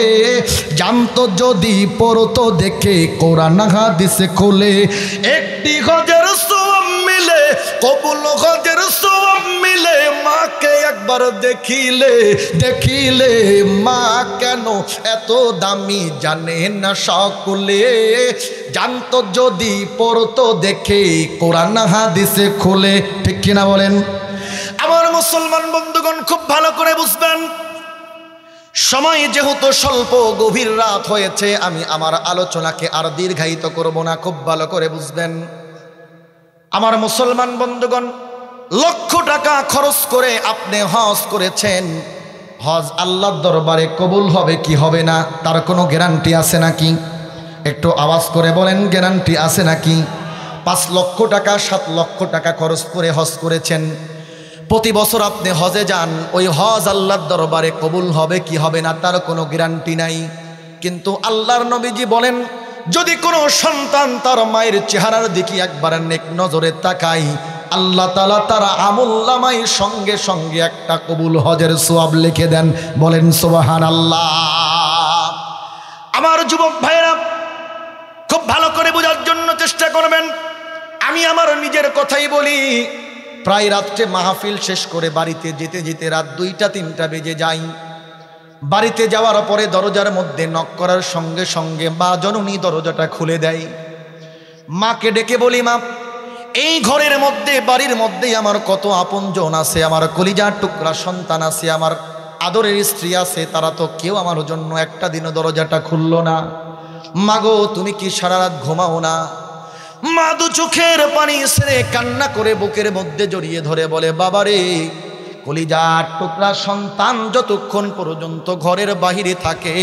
Speaker 2: জানতো যদি পড়তো দেখে কোরআন হাদিস খুলে। 1,000 সওয়াব মিলে, কবুল হজের সওয়াব মিলে, মাকে একবার দেখিলে দেখিলে। মা কেন এত দামি জানে না সকলে, জানতো যদি পড়তো দেখে কোরআন হাদিস খুলে। ঠিক কিনা বলেন? আমার মুসলমান বন্ধুগণ খুব ভালো করে বুঝবেন, সময় যেহেতু স্বল্প, গভীর রাত হয়েছে, আমি আমার আলোচনাকে আর দীর্ঘায়িত করব না। খুব ভালো করে বুঝবেন আমার মুসলমান বন্ধুগণ, লক্ষ টাকা খরচ করে আপনি হজ করেছেন, হজ আল্লাহর দরবারে কবুল হবে কি হবে না তার কোনো গ্যারান্টি আছে নাকি? একটু আওয়াজ করে বলেন, গ্যারান্টি আছে নাকি? 5 লক্ষ টাকা 7 লক্ষ টাকা খরচ করে হজ করেছেন, প্রতি বছর আপনি হজে যান, ওই হজ আল্লাহর দরবারে কবুল হবে কি হবে না তার কোনো গ্যারান্টি নাই। কিন্তু আল্লাহর নবীজি বলেন, যদি কোনো সন্তান তার মায়ের চেহারার দিকে একবার নেক নজরে তাকায়, আল্লাহ তাআলা তার আমলনামায় সঙ্গে সঙ্গে একটা কবুল হজের সওয়াব লিখে দেন। বলেন সুবহানাল্লাহ। আমার যুবক ভাইরা খুব ভালো করে বোঝার জন্য চেষ্টা করবেন। আমি আমার নিজের কথাই বলি, প্রায় রাত্রে মাহফিল শেষ করে বাড়িতে যেতে যেতে রাত 2টা-3টা বেজে যায়। বাড়িতে যাওয়ার পরে দরজার মধ্যে নক করার সঙ্গে সঙ্গে মা জননী দরজাটা খুলে দেয়। মাকে ডেকে বলি, মা এই ঘরের মধ্যে বাড়ির মধ্যেই আমার কত আপনজন আছে, আমার কলিজার টুকরা সন্তান আছে, আমার আদরের স্ত্রী আছে, তারা তো কেউ আমার জন্য একটা দিনও দরজাটা খুললো না।
Speaker 1: মাগো তুমি কি সারা রাত ঘুমাও না? মা দু চোখের পানি ছেড়ে কান্না করে বুকের মধ্যে জড়িয়ে ধরে বলে, বাবারে, কলিজার টুকরা সন্তান যতক্ষণ পর্যন্ত ঘরের বাহিরে থাকে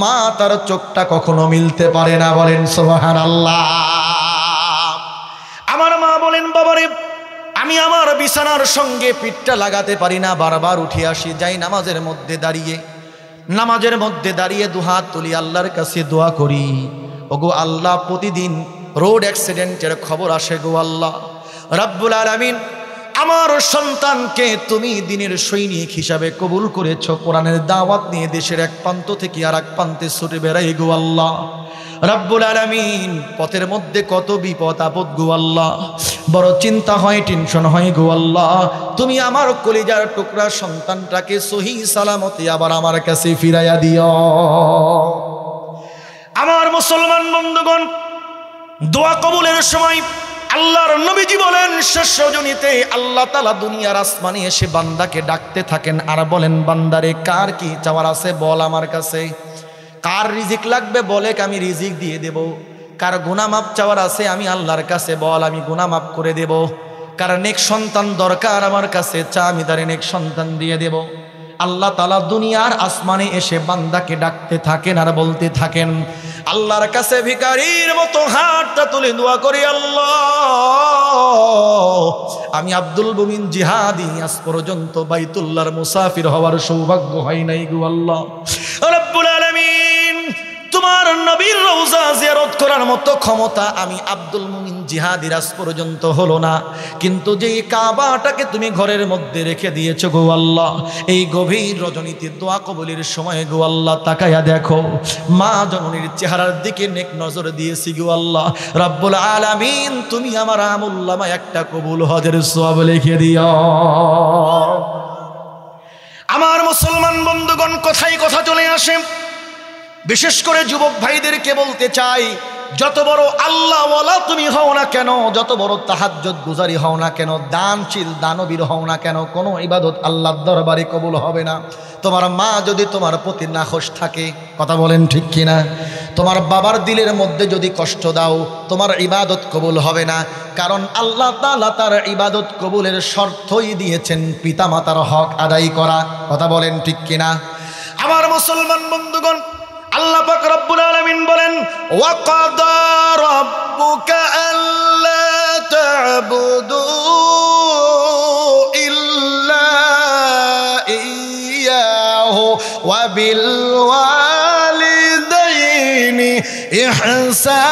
Speaker 1: মা তার চোখটা কখনো মিলতে পারে না। বলেন সুবহানাল্লাহ। আমার মা বলেন, বাবারে, আমি আমার বিছানার সঙ্গে পিঠটা লাগাতে পারি না, বারবার উঠে আসি, যাই নামাজের মধ্যে দাঁড়িয়ে দুহাত তুলি আল্লাহর কাছে দোয়া করি, ওগো আল্লাহ, প্রতিদিন রোড অ্যাক্সিডেন্টের খবর আসে গো আল্লাহ রাব্বুল আলামিন, আমার সন্তানকে তুমি দিনের সৈনিক হিসাবে কবুল করেছ, কোরআনের দাওয়াত নিয়ে দেশের এক প্রান্ত থেকে আর এক প্রান্তে ছুটে বেড়াই গো আল্লাহ রাব্বুল আলামিন। পথের মধ্যে কত বিপদ আপদ গো আল্লাহ, বড় চিন্তা হয়, টেনশন হয় গো আল্লাহ, তুমি আমার কলিজার টুকরা সন্তানটাকে সহি সালামতে আবার আমার কাছে ফিরাইয়া দিও। আমার মুসলমান বন্ধুগণ, দোয়া কবুলের সময় আল্লাহর নবীজি বলেন, শেষ রজনীতে আল্লাহ তাআলা দুনিয়ার আসমানে এসে বান্দাকে ডাকতে থাকেন আর বলেন, বান্দারে, কার কি চাওয়ার আছে বল আমার কাছে। কার রিজিক লাগবে বলে, আমি রিজিক দিয়ে দেব। কার গুনাহ মাফ চাওয়ার আছে আমি আল্লাহর কাছে বল, আমি গুনাহ মাফ করে দেব। কার নেক সন্তান দরকার আমার কাছে চা, আমি তার নেক সন্তান দিয়ে দেব। আল্লাহ তাআলা দুনিয়ার আসমানে এসে বান্দাকে ডাকতে থাকেন আর বলতে থাকেন, আল্লাহর কাছে ভিখারির মতো হাতটা তুলে দোয়া করি, আল্লাহ, আমি আব্দুল মুমিন জিহাদি আজ পর্যন্ত বাইতুল্লাহর মুসাফির হওয়ার সৌভাগ্য হয় নাই গো আল্লাহ রাব্বুল আলামিন, তোমার নবীর রওজা জিয়ারত করার মতো ক্ষমতা আমি আব্দুল মুমিন জিহাদির আজ পর্যন্ত হলো না, কিন্তু যেই কাবাটাকে তুমি ঘরের মধ্যে রেখে দিয়েছো গো আল্লাহ, এই গভীর রজনীতে দোয়া কবুলের সময় গো আল্লাহ তাকায়া দেখো, মা জননীর চেহারার দিকে নেক নজর দিয়েছি গো আল্লাহ রাব্বুল আলামিন, তুমি আমার আমুল্লামায় একটা কবুল হজের সওয়াব লিখে দিও। আমার মুসলমান বন্ধুগণ, কথাই কথা চলে আসে, বিশেষ করে যুবক ভাইদেরকে বলতে চাই, যত বড় আল্লাহওয়ালা তুমি হও না কেন, যত বড় তাহাজ্জুদ গুজারি হও না কেন, দানশীল দানবীর হও না কেন, কোনো ইবাদত আল্লাহর দরবারে কবুল হবে না। তোমার মা যদি তোমার প্রতি নাখোশ থাকে, কথা বলেন ঠিক কিনা, তোমার বাবার দিলের মধ্যে যদি কষ্ট দাও, তোমার ইবাদত কবুল হবে না। কারণ আল্লাহ তাআলা তার ইবাদত কবুলের শর্তই দিয়েছেন পিতামাতার হক আদায় করা, কথা বলেন ঠিক কিনা। আমার মুসলমান বন্ধুগণ, আল্লাহ পাক রব্বুল আলামিন বলেন, ওয়া কাদা রাব্বুকা আল্লা তা'বুদু ইল্লা ইয়্যাহু ওয়া বিল ওয়ালিদাইনি ইহসানা।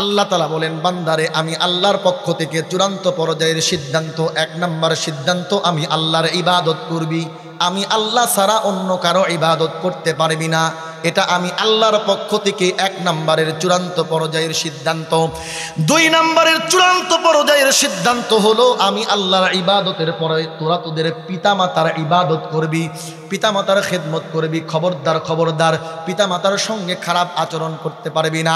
Speaker 1: আল্লাহ তাআলা বলেন, বান্দারে, আমি আল্লাহর পক্ষ থেকে চূড়ান্ত পর্যায়ের সিদ্ধান্ত, 1 নম্বর সিদ্ধান্ত, আমি আল্লাহর ইবাদত করবি, আমি আল্লাহ ছাড়া অন্য কারো ইবাদত করতে পারবি না। এটা আমি আল্লাহর পক্ষ থেকে 1 নম্বরের চূড়ান্ত পর্যায়ের সিদ্ধান্ত। 2 নম্বরের চূড়ান্ত পর্যায়ের সিদ্ধান্ত হলো, আমি আল্লাহর ইবাদতের পরে তোরা তোদের পিতামাতার ইবাদত করবি, পিতামাতার খেদমত করবি। খবরদার খবরদার, পিতামাতার সঙ্গে খারাপ আচরণ করতে পারবি না।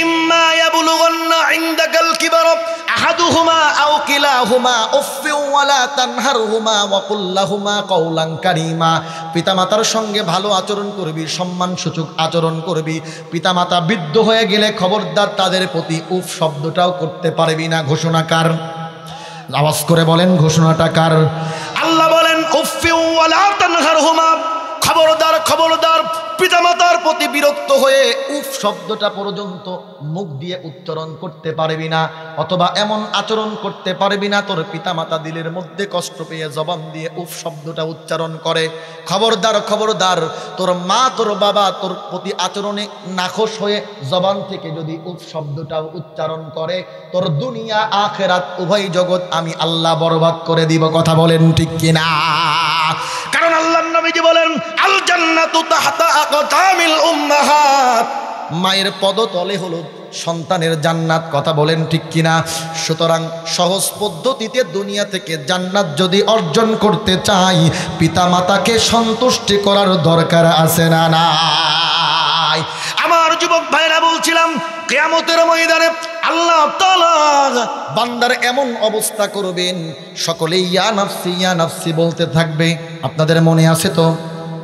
Speaker 1: ইম্মা ইয়াবলুগান্না ইনদাকাল কিবার আহাদুহুমা আও কিলাহুমা উফফিন ওয়ালা তানহারহুমা ওয়া কুল লাহুমা কাওলান কারীমা। পিতামাতার সঙ্গে ভালো আচরণ করবি, সম্মানসূচক আচরণ করবি। পিতামাতা বৃদ্ধ হয়ে গেলে খবরদার তাদের প্রতি উফ শব্দটাও করতে পারবি না। ঘোষণা কার? আওয়াজ করে বলেন, ঘোষণাটা কার? আল্লাহ বলেন, উফফিন ওয়ালা তানহারহুমা, খবরদার খবরদার, পিতামাতার প্রতি বিরক্ত হয়ে উফ শব্দটা পর্যন্ত মুখ দিয়ে উচ্চারণ করতে পারবি না, অথবা এমন আচরণ করতে পারবি না তোর পিতামাতা দিলের মধ্যে কষ্ট পেয়ে জবান দিয়ে উফ শব্দটা উচ্চারণ করে। খবরদার খবরদার, তোর মা তোর বাবা তোর প্রতি আচরণে নাখোশ হয়ে জবান থেকে যদি উফ শব্দটাও উচ্চারণ করে, তোর দুনিয়া আখিরাত উভয় জগৎ আমি আল্লাহ বরবাদ করে দিব। কথা বলেন ঠিক কিনা? কারণ আল্লাহর নবীজি বলেন, আল জান্নাতু তাহতা আকতামিল উম্মাহাত, মায়ের পদতলে হলো সন্তানের জান্নাত। কথা বলেন ঠিক কিনা? সুতরাং সহজ পদ্ধতিতে দুনিয়া থেকে জান্নাত যদি অর্জন করতে চাই, পিতামাতাকে সন্তুষ্টি করার দরকার আছে না নাই? আমার যুবক ভাইরা বলছিলাম, কিয়ামতের ময়দানে আল্লাহ তাআলা বান্দার এমন অবস্থা করবেন, সকলেই ইয়া নাফসি বলতে থাকবে। আপনাদের মনে আছে তো?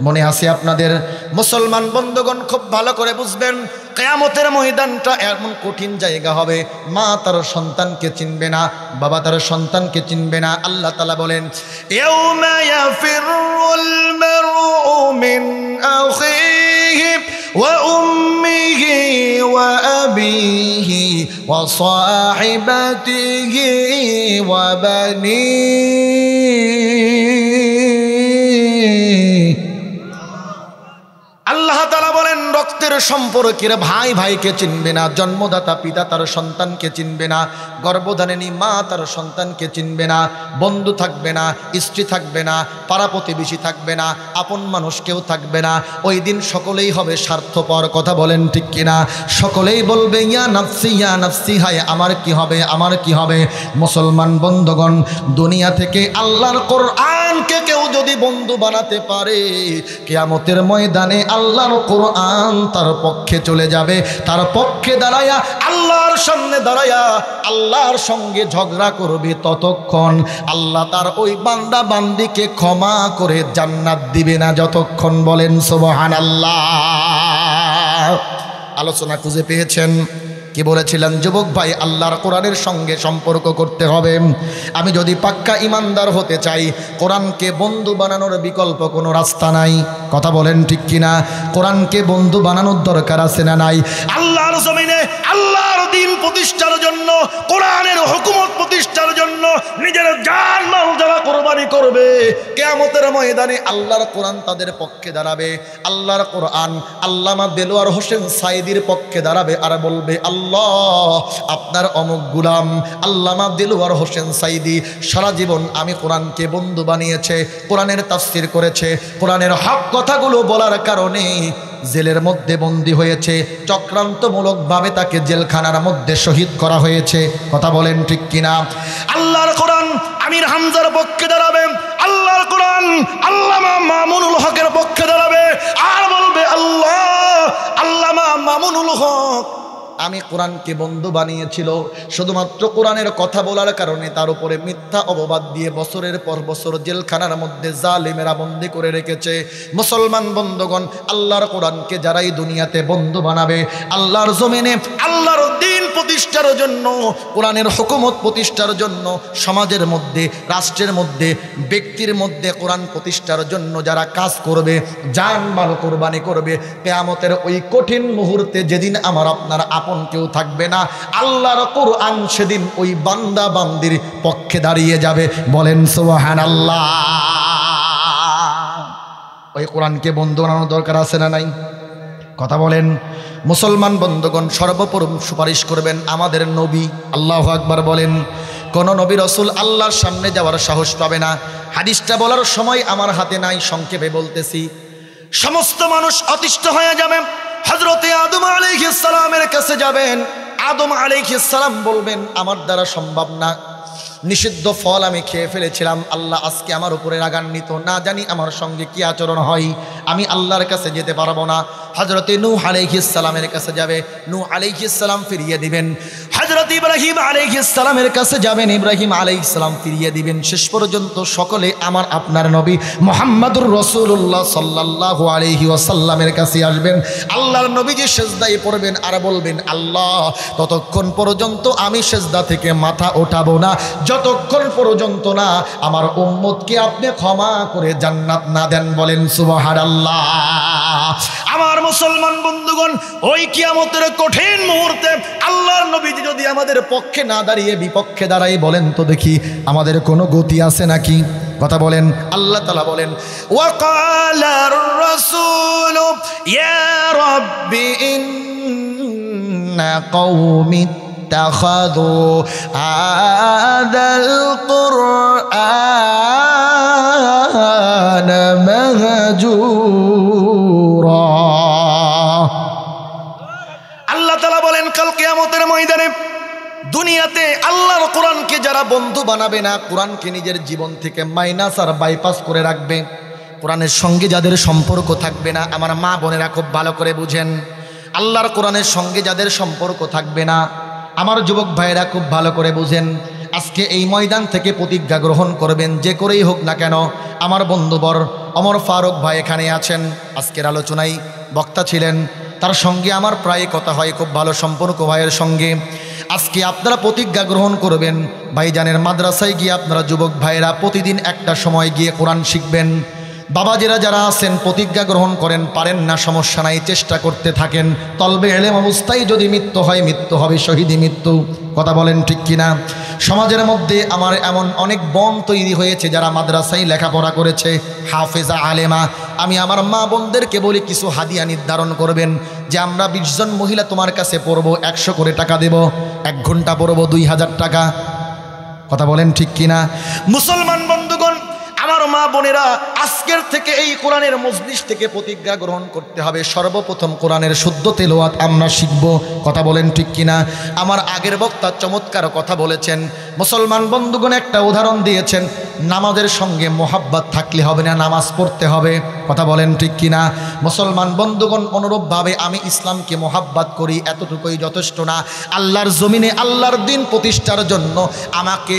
Speaker 1: মনে আছে আপনাদের? মুসলমান বন্ধুগণ, খুব ভালো করে বুঝবেন, কিয়ামতের ময়দানটা এমন কঠিন জায়গা হবে, মা তার সন্তানকে চিনবে না, বাবা তার সন্তানকে চিনবে না। আল্লাহ তাআলা বলেন, ইয়াউমা ইয়াফিরুল মারউ মিন আখিহি ওয়া উম্মিহি ওয়া আবিহি ওয়া সাহিবাতিহি ওয়া বানিহি। আল্লাহ তাআলা বলেন, রক্তের সম্পর্কের ভাই ভাইকে চিনবে না, জন্মদাতা পিতা তার সন্তানকে চিনবে না, গর্ভধারিণী মা তার সন্তানকে চিনবে না, বন্ধু থাকবে না, স্ত্রী থাকবে না, পাড়া প্রতিবেশী থাকবে না, আপন মানুষ কেউ থাকবে না। ওই দিন সকলেই হবে স্বার্থপর। কথা বলেন ঠিক কিনা? সকলেই বলবে ইয়া নাফসি, হায় আমার কি হবে, আমার কি হবে। মুসলমান বন্ধুগণ, দুনিয়া থেকে আল্লাহর কোরআনকে কেউ যদি বন্ধু বানাতে পারে, কিয়ামতের ময়দানে আল্লাহর কোরআন তার পক্ষে চলে যাবে, তার পক্ষে দাঁড়ায়া, আল্লাহর সামনে দাঁড়ায়া আল্লাহর সঙ্গে ঝগড়া করবে। ততক্ষণ আল্লাহ তার ওই বান্দা বান্দিকে ক্ষমা করে জান্নাত দিবে না, যতক্ষণ বলেন সুবহানাল্লাহ। আলোচনা খুঁজে পেয়েছেন? কি বলেছিলেন যুবক ভাই? আল্লাহর কোরআনের সঙ্গে সম্পর্ক করতে হবে। আমি যদি পাক্কা ইমানদার হতে চাই, কোরআনকে বন্ধু বানানোর বিকল্প কোনো রাস্তা নাই। কথা বলেন ঠিক কিনা? কোরআনকে বন্ধু বানানোর দরকার আছে না নাই? আল্লাহর জমিনে আল্লাহর দ্বীন প্রতিষ্ঠার জন্য, কোরআনের হুকুমত প্রতিষ্ঠার জন্য নিজের জান মাল যারা কোরবানি করবে, কিয়ামতের ময়দানে আল্লাহর কোরআন তাদের পক্ষে দাঁড়াবে। আল্লাহর কোরআন আল্লামা দেলোয়ার হোসেন সাইদির পক্ষে দাঁড়াবে আর বলবে, আল্লাহ আপনার অমুক গুলাম আল্লামা দেলোয়ার হোসেন সাইদি সারা জীবন আমি কোরআনকে বন্ধু বানিয়েছে, কোরআনের তাফসীর করেছে, কোরআনের হক কথাগুলো বলার কারণে জেলের মধ্যে বন্দী হয়েছে, চক্রান্তমূলকভাবে তাকে জেলখানার মধ্যে শহীদ করা হয়েছে। কথা বলেন ঠিক কিনা? আল্লাহর কোরআন আমির হামজার পক্ষে দাঁড়াবে, আল্লাহর কোরআন আল্লামা মামুনুল হকের পক্ষে দাঁড়াবে আর বলবে, আল্লামা মামুনুল হক আমি কোরআনকে বন্ধু বানিয়েছিল, শুধুমাত্র কোরআনের কথা বলার কারণে তার উপরে মিথ্যা অপবাদ দিয়ে বছরের পর বছর জেলখানার মধ্যে জালিমেরা বন্দী করে রেখেছে। মুসলমান বন্ধুগণ, আল্লাহর কোরআনকে যারাই দুনিয়াতে বন্ধু বানাবে, আল্লাহর জমিনে আল্লাহর দ্বীন প্রতিষ্ঠার জন্য, কোরআনের হুকুমত প্রতিষ্ঠার জন্য, সমাজের মধ্যে, রাষ্ট্রের মধ্যে, ব্যক্তির মধ্যে কোরআন প্রতিষ্ঠার জন্য যারা কাজ করবে, জান মাল কোরবানি করবে, কিয়ামতের ওই কঠিন মুহূর্তে যেদিন আমার আপনার আপন কেউ থাকবে না, আল্লাহর কোরআন সেদিন ওই বান্দা বান্দির পক্ষে দাঁড়িয়ে যাবে। বলেন সুবহানাল্লাহ। ওই কোরআনকে বন্ধু বানানোর দরকার আছে না নাই? কথা বলেন। মুসলমান বন্ধুগণ, সর্বপ্রথম সুপারিশ করবেন আমাদের নবী। আল্লাহু আকবার বলেন। কোন নবী রাসূল আল্লাহর সামনে যাওয়ার সাহস পাবে না। হাদিসটা বলার সময় আমার হাতে নাই, সংক্ষেপে বলতেছি। সমস্ত মানুষ অতিষ্ঠ হয়ে যাবে, হযরতে আদম আলাইহিস সালামের কাছে যাবেন। আদম আলাইহিস সালাম বলবেন, আমার দ্বারা সম্ভব না, নিষিদ্ধ ফল আমি খেয়ে ফেলেছিলাম, আল্লাহ আজকে আমার উপরে রাগান্বিত, না জানি আমার সঙ্গে কি আচরণ হয়, আমি আল্লাহর কাছে যেতে পারবো না। হযরতে নূহ আলাইহিস সালামের কাছে যাবে, নূহ আলাইহিস সালাম ফিরিয়ে দিবেন। হযরত ইব্রাহিম আলাইহিস সালামের কাছে যাবেন, ইব্রাহিম আলাইহিস সালাম ফিরিয়ে দিবেন। শেষ পর্যন্ত সকলে আমার আপনার নবী মুহাম্মদুর রাসূলুল্লাহ সাল্লাল্লাহু আলাইহি ওয়াসাল্লামের কাছে আসবেন। আল্লাহর নবীজি সিজদায় পড়বেন আর বলবেন, আল্লাহ ততক্ষণ পর্যন্ত আমি সিজদা থেকে মাথা ওঠাবো না যতক্ষণ পর্যন্ত না আমার উম্মতকে আপনি ক্ষমা করে জান্নাত না দেন। বলেন সুবহানাল্লাহ। আমার মুসলমান বন্ধুগণ, ওই কিয়ামতের কঠিন মুহূর্তে আল্লাহর নবীজি যদি আমাদের পক্ষে না দাঁড়িয়ে বিপক্ষে দাঁড়াই, বলেন তো দেখি আমাদের কোনো গতি আছে নাকি? কথা বলেন। আল্লাহ তাআলা বলেন, ওয়াকালার রাসূল ইয়া রাব্বি ইন্না কওমি اتخذوا هذا القرآن مهجورا। আল্লাহ তাআলা বলেন, কাল কিয়ামতের ময়দানে দুনিয়াতে আল্লাহর কোরআনকে যারা বন্ধু বানাবে না, কোরআনকে নিজের জীবন থেকে মাইনাস আর বাইপাস করে রাখবে, কোরআনের সঙ্গে যাদের সম্পর্ক থাকবে না, আমার মা বোনেরা খুব ভালো করে বুঝেন, আল্লাহর কোরআনের সঙ্গে যাদের সম্পর্ক থাকবে না, আমার যুবক ভাইরা খুব ভালো করে বুঝেন, আজকে এই ময়দান থেকে প্রতিজ্ঞা গ্রহণ করবেন, যে করেই হোক না কেন। আমার বন্ধুবর ওমর ফারুক ভাই এখানে আছেন, আজকের আলোচনায় বক্তা ছিলেন, তার সঙ্গে আমার প্রায় কথা হয়, খুব ভালো সম্পর্ক ভাইয়ের সঙ্গে। আজকে আপনারা প্রতিজ্ঞা গ্রহণ করবেন, ভাইজানের মাদ্রাসায় গিয়ে আপনারা যুবক ভাইরা প্রতিদিন একটা সময় গিয়ে কোরআন শিখবেন। বাবাজিরা যারা আছেন প্রতিজ্ঞা গ্রহণ করেন, পারেন না সমস্যা নাই, চেষ্টা করতে থাকেন। তলবে এলেম অবস্থায় যদি মৃত্যু হয়, মৃত্যু হবে শহীদি মৃত্যু। কথা বলেন ঠিক কিনা? সমাজের মধ্যে আমার এমন অনেক বোন তৈরি হয়েছে যারা মাদ্রাসায় লেখাপড়া করেছে, হাফেজা আলেমা। আমি আমার মা বোনদেরকে বলি কিছু হাদিয়া নির্ধারণ করবেন, যে আমরা 20 জন মহিলা তোমার কাছে পড়বো, 100 করে টাকা দেব, 1 ঘন্টা পড়বো 2000 টাকা। কথা বলেন ঠিক কিনা? মুসলমান বন্ধুগণ, আমার মা বোনেরা, আজকের থেকে এই কোরআনের মজলিস থেকে প্রতিজ্ঞা গ্রহণ করতে হবে, সর্বপ্রথম কোরআনের শুদ্ধ তেলাওয়াত আমরা শিখব। কথা বলেন ঠিক কিনা? আমার আগের বক্তা চমৎকার কথা বলেছেন। মুসলমান বন্ধুগণ একটা উদাহরণ দিয়েছেন, নামাজের সঙ্গে মোহাব্বত থাকলে হবে না, নামাজ পড়তে হবে। কথা বলেন ঠিক কিনা? মুসলমান বন্ধুগণ, অনুরূপভাবে আমি ইসলামকে মোহাব্বত করি, এতটুকুই যথেষ্ট না। আল্লাহর জমিনে আল্লাহর দিন প্রতিষ্ঠার জন্য আমাকে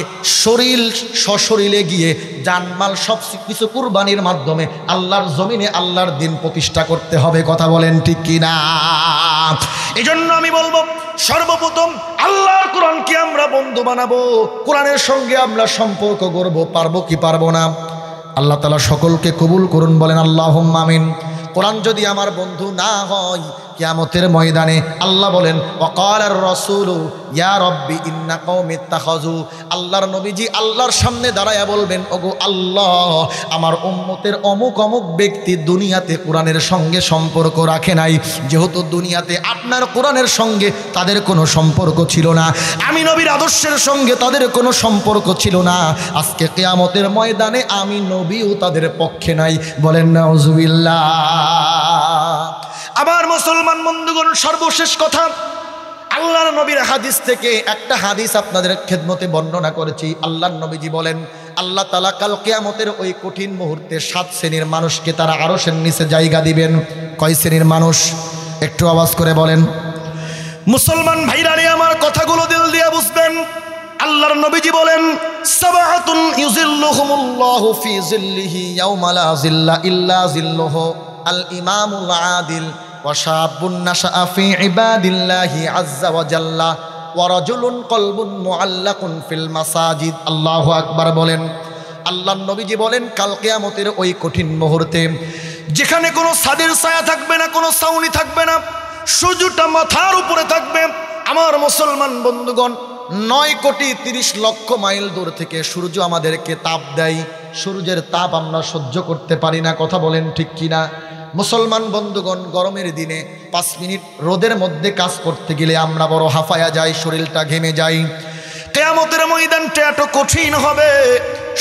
Speaker 1: সশরীরে গিয়ে জানমাল সব কিছু কুরবানির মাধ্যমে আল্লাহর জমিনে আল্লাহর দিন প্রতিষ্ঠা করতে হবে। কথা বলেন ঠিক কিনা? এই জন্য আমি বলবো, সর্বপ্রথম আল্লাহর কোরআনকে আমরা বন্ধু বানাবো, কোরআনের সঙ্গে আমরা সম্পর্ক গড়ব। পারবো কি পারবো না? আল্লাহ তাআলা সকলকে কবুল করুন, বলেন আল্লাহুম্মা আমিন। কোরআন যদি আমার বন্ধু না হয়, কিয়ামতের ময়দানে আল্লাহ বলেন, ওয়াকালার রাসূলু ইয়া রাব্বি ইন্না কওমি ইত্তাখাযু। আল্লাহর নবীজি আল্লাহর সামনে দাঁড়ায়া বলবেন, ওগো আল্লাহ, আমার উম্মতের অমুক অমুক ব্যক্তি দুনিয়াতে কোরআনের সঙ্গে সম্পর্ক রাখে নাই, যেহেতু দুনিয়াতে আপনার কোরআনের সঙ্গে তাদের কোনো সম্পর্ক ছিল না, আমি নবীর আদর্শের সঙ্গে তাদের কোনো সম্পর্ক ছিল না, আজকে কিয়ামতের ময়দানে আমি নবীও তাদের পক্ষে নাই। বলেন নাউজুবিল্লাহ। আবার মুসলমান বন্ধুগণ, সর্বশেষ কথা, আল্লাহর নবীর হাদিস থেকে একটা হাদিস আপনাদের খেদমতে বর্ণনা করেছি। আল্লাহর নবীজি বলেন, আল্লাহ তাআলা কাল কিয়ামতের ওই কঠিন মুহূর্তে 7 শ্রেণীর মানুষকে তারা আরশের নিচে জায়গা দিবেন। কয় শ্রেণীর মানুষ? একটু আওয়াজ করে বলেন। মুসলমান ভাইরা রে, আমার কথাগুলো দিল দিয়ে বুঝবেন। আল্লাহর নবীজি বলেন, সাবাতুন ইউজিল্লুহুমুল্লাহু ফি জিল্লিহি ইয়াওমা লা জিল্লা ইল্লা জিল্লুহু আল ইমামুল আদিল ওয়া শাবুন নাশআ ফি ইবাদিল্লাহি আযজা ওয়া জাল্লা ওয়া রাজুলুন কলবুন মুআল্লাকুন ফিল মাসাজিদ। আল্লাহু আকবার বলেন। আল্লাহর নবীজি বলেন, কাল কিয়ামতের ওই কঠিন মুহূর্তে যেখানে কোনো ছাদের ছায়া থাকবে না, কোনো ছাউনি থাকবে না, সূর্যটা মাথার উপরে থাকবে। আমার মুসলমান বন্ধুগণ, 9,30,00,000 মাইল দূর থেকে সূর্য আমাদেরকে তাপ দেয়। সূর্যের তাপ আমরা সহ্য করতে পারি না। কথা বলেন ঠিক কিনা? মুসলমান বন্ধুগণ, গরমের দিনে 5 মিনিট রোদের মধ্যে কাজ করতে গেলে আমরা বড় হাঁফায়া যাই, শরীরটা ঘেমে যাই। কিয়ামতের ময়দানটা এত কঠিন হবে,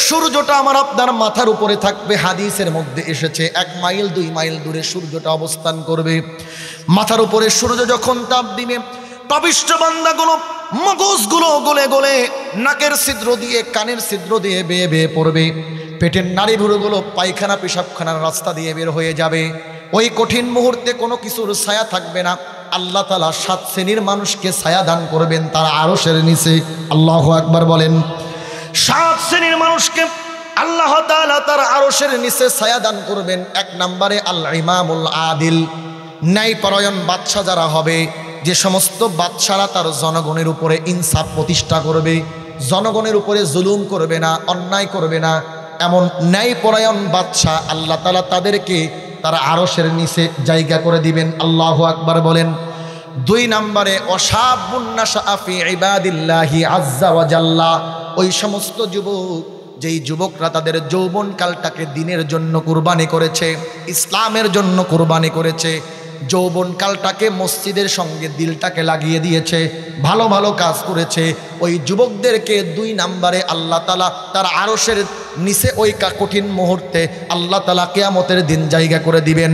Speaker 1: সূর্যটা আমার আপনার মাথার উপরে থাকবে। হাদিসের মধ্যে এসেছে 1 মাইল 2 মাইল দূরে সূর্যটা অবস্থান করবে। মাথার উপরে সূর্য যখন তাপ দিবে, পাপিষ্ঠ বান্দাগুলো মগজগুলো গলে গলে নাকের ছিদ্র দিয়ে, কানের ছিদ্র দিয়ে বেয়ে বেয়ে পড়বে। পেটের নাড়িভুড়োগুলো পায়খানা পেশাবখানার রাস্তা দিয়ে বের হয়ে যাবে। ওই কঠিন মুহূর্তে কোনো কিছুর ছায়া থাকবে না। আল্লাহ তাআলা 7 শ্রেণীর মানুষকে ছায়া দান করবেন তারা আরশের নিচে। আল্লাহু আকবার বলেন। 7 শ্রেণীর মানুষকে আল্লাহ তাআলা তার আরশের নিচে ছায়া দান করবেন। 1 নম্বরে আল ইমামুল আদিল, ন্যায়পরায়ণ বাদশা যারা হবে, যে সমস্ত বাদশারা তার জনগণের উপরে ইনসাফ প্রতিষ্ঠা করবে, জনগণের উপরে জুলুম করবে না, অন্যায় করবে না, এমন ন্যায়পরায়ণ বাদশা আল্লাহ তাআলা তাদেরকে তারা আরশের নিচে জায়গা করে দিবেন। আল্লাহু আকবার বলেন। 2 নম্বরে ওয়াশাবুন নাশআ ফি ইবাদিল্লাহি আযজা ওয়া জাল্লা, ওই সমস্ত যুবক, যেই যুবকরা তাদের যৌবনকালটাকে দিনের জন্য কুরবানি করেছে, ইসলামের জন্য কুরবানি করেছে, যৌবনকালটাকে মসজিদের সঙ্গে দিলটাকে লাগিয়ে দিয়েছে, ভালো ভালো কাজ করেছে, ওই যুবকদেরকে 2 নম্বরে আল্লাহ তাআলা তার আরশের নিচে ওই কঠিন মুহূর্তে আল্লাহ তাআলা কিয়ামতের দিন জায়গা করে দিবেন।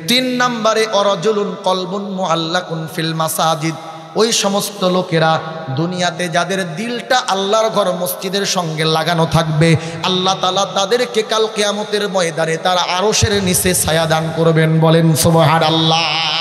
Speaker 1: 3 নম্বরে অরাজুলুন কলবুন মুআল্লাকুন ফিল মাসাজিদ, ওই সমস্ত লোকেরা দুনিয়াতে যাদের দিলটা আল্লাহর ঘর মসজিদের সঙ্গে লাগানো থাকবে, আল্লাহ তাআলা তাদেরকে কাল কিয়ামতের ময়দানে তারা আরশের নিচে ছায়া দান করবেন। বলেন সুবহানাল্লাহ।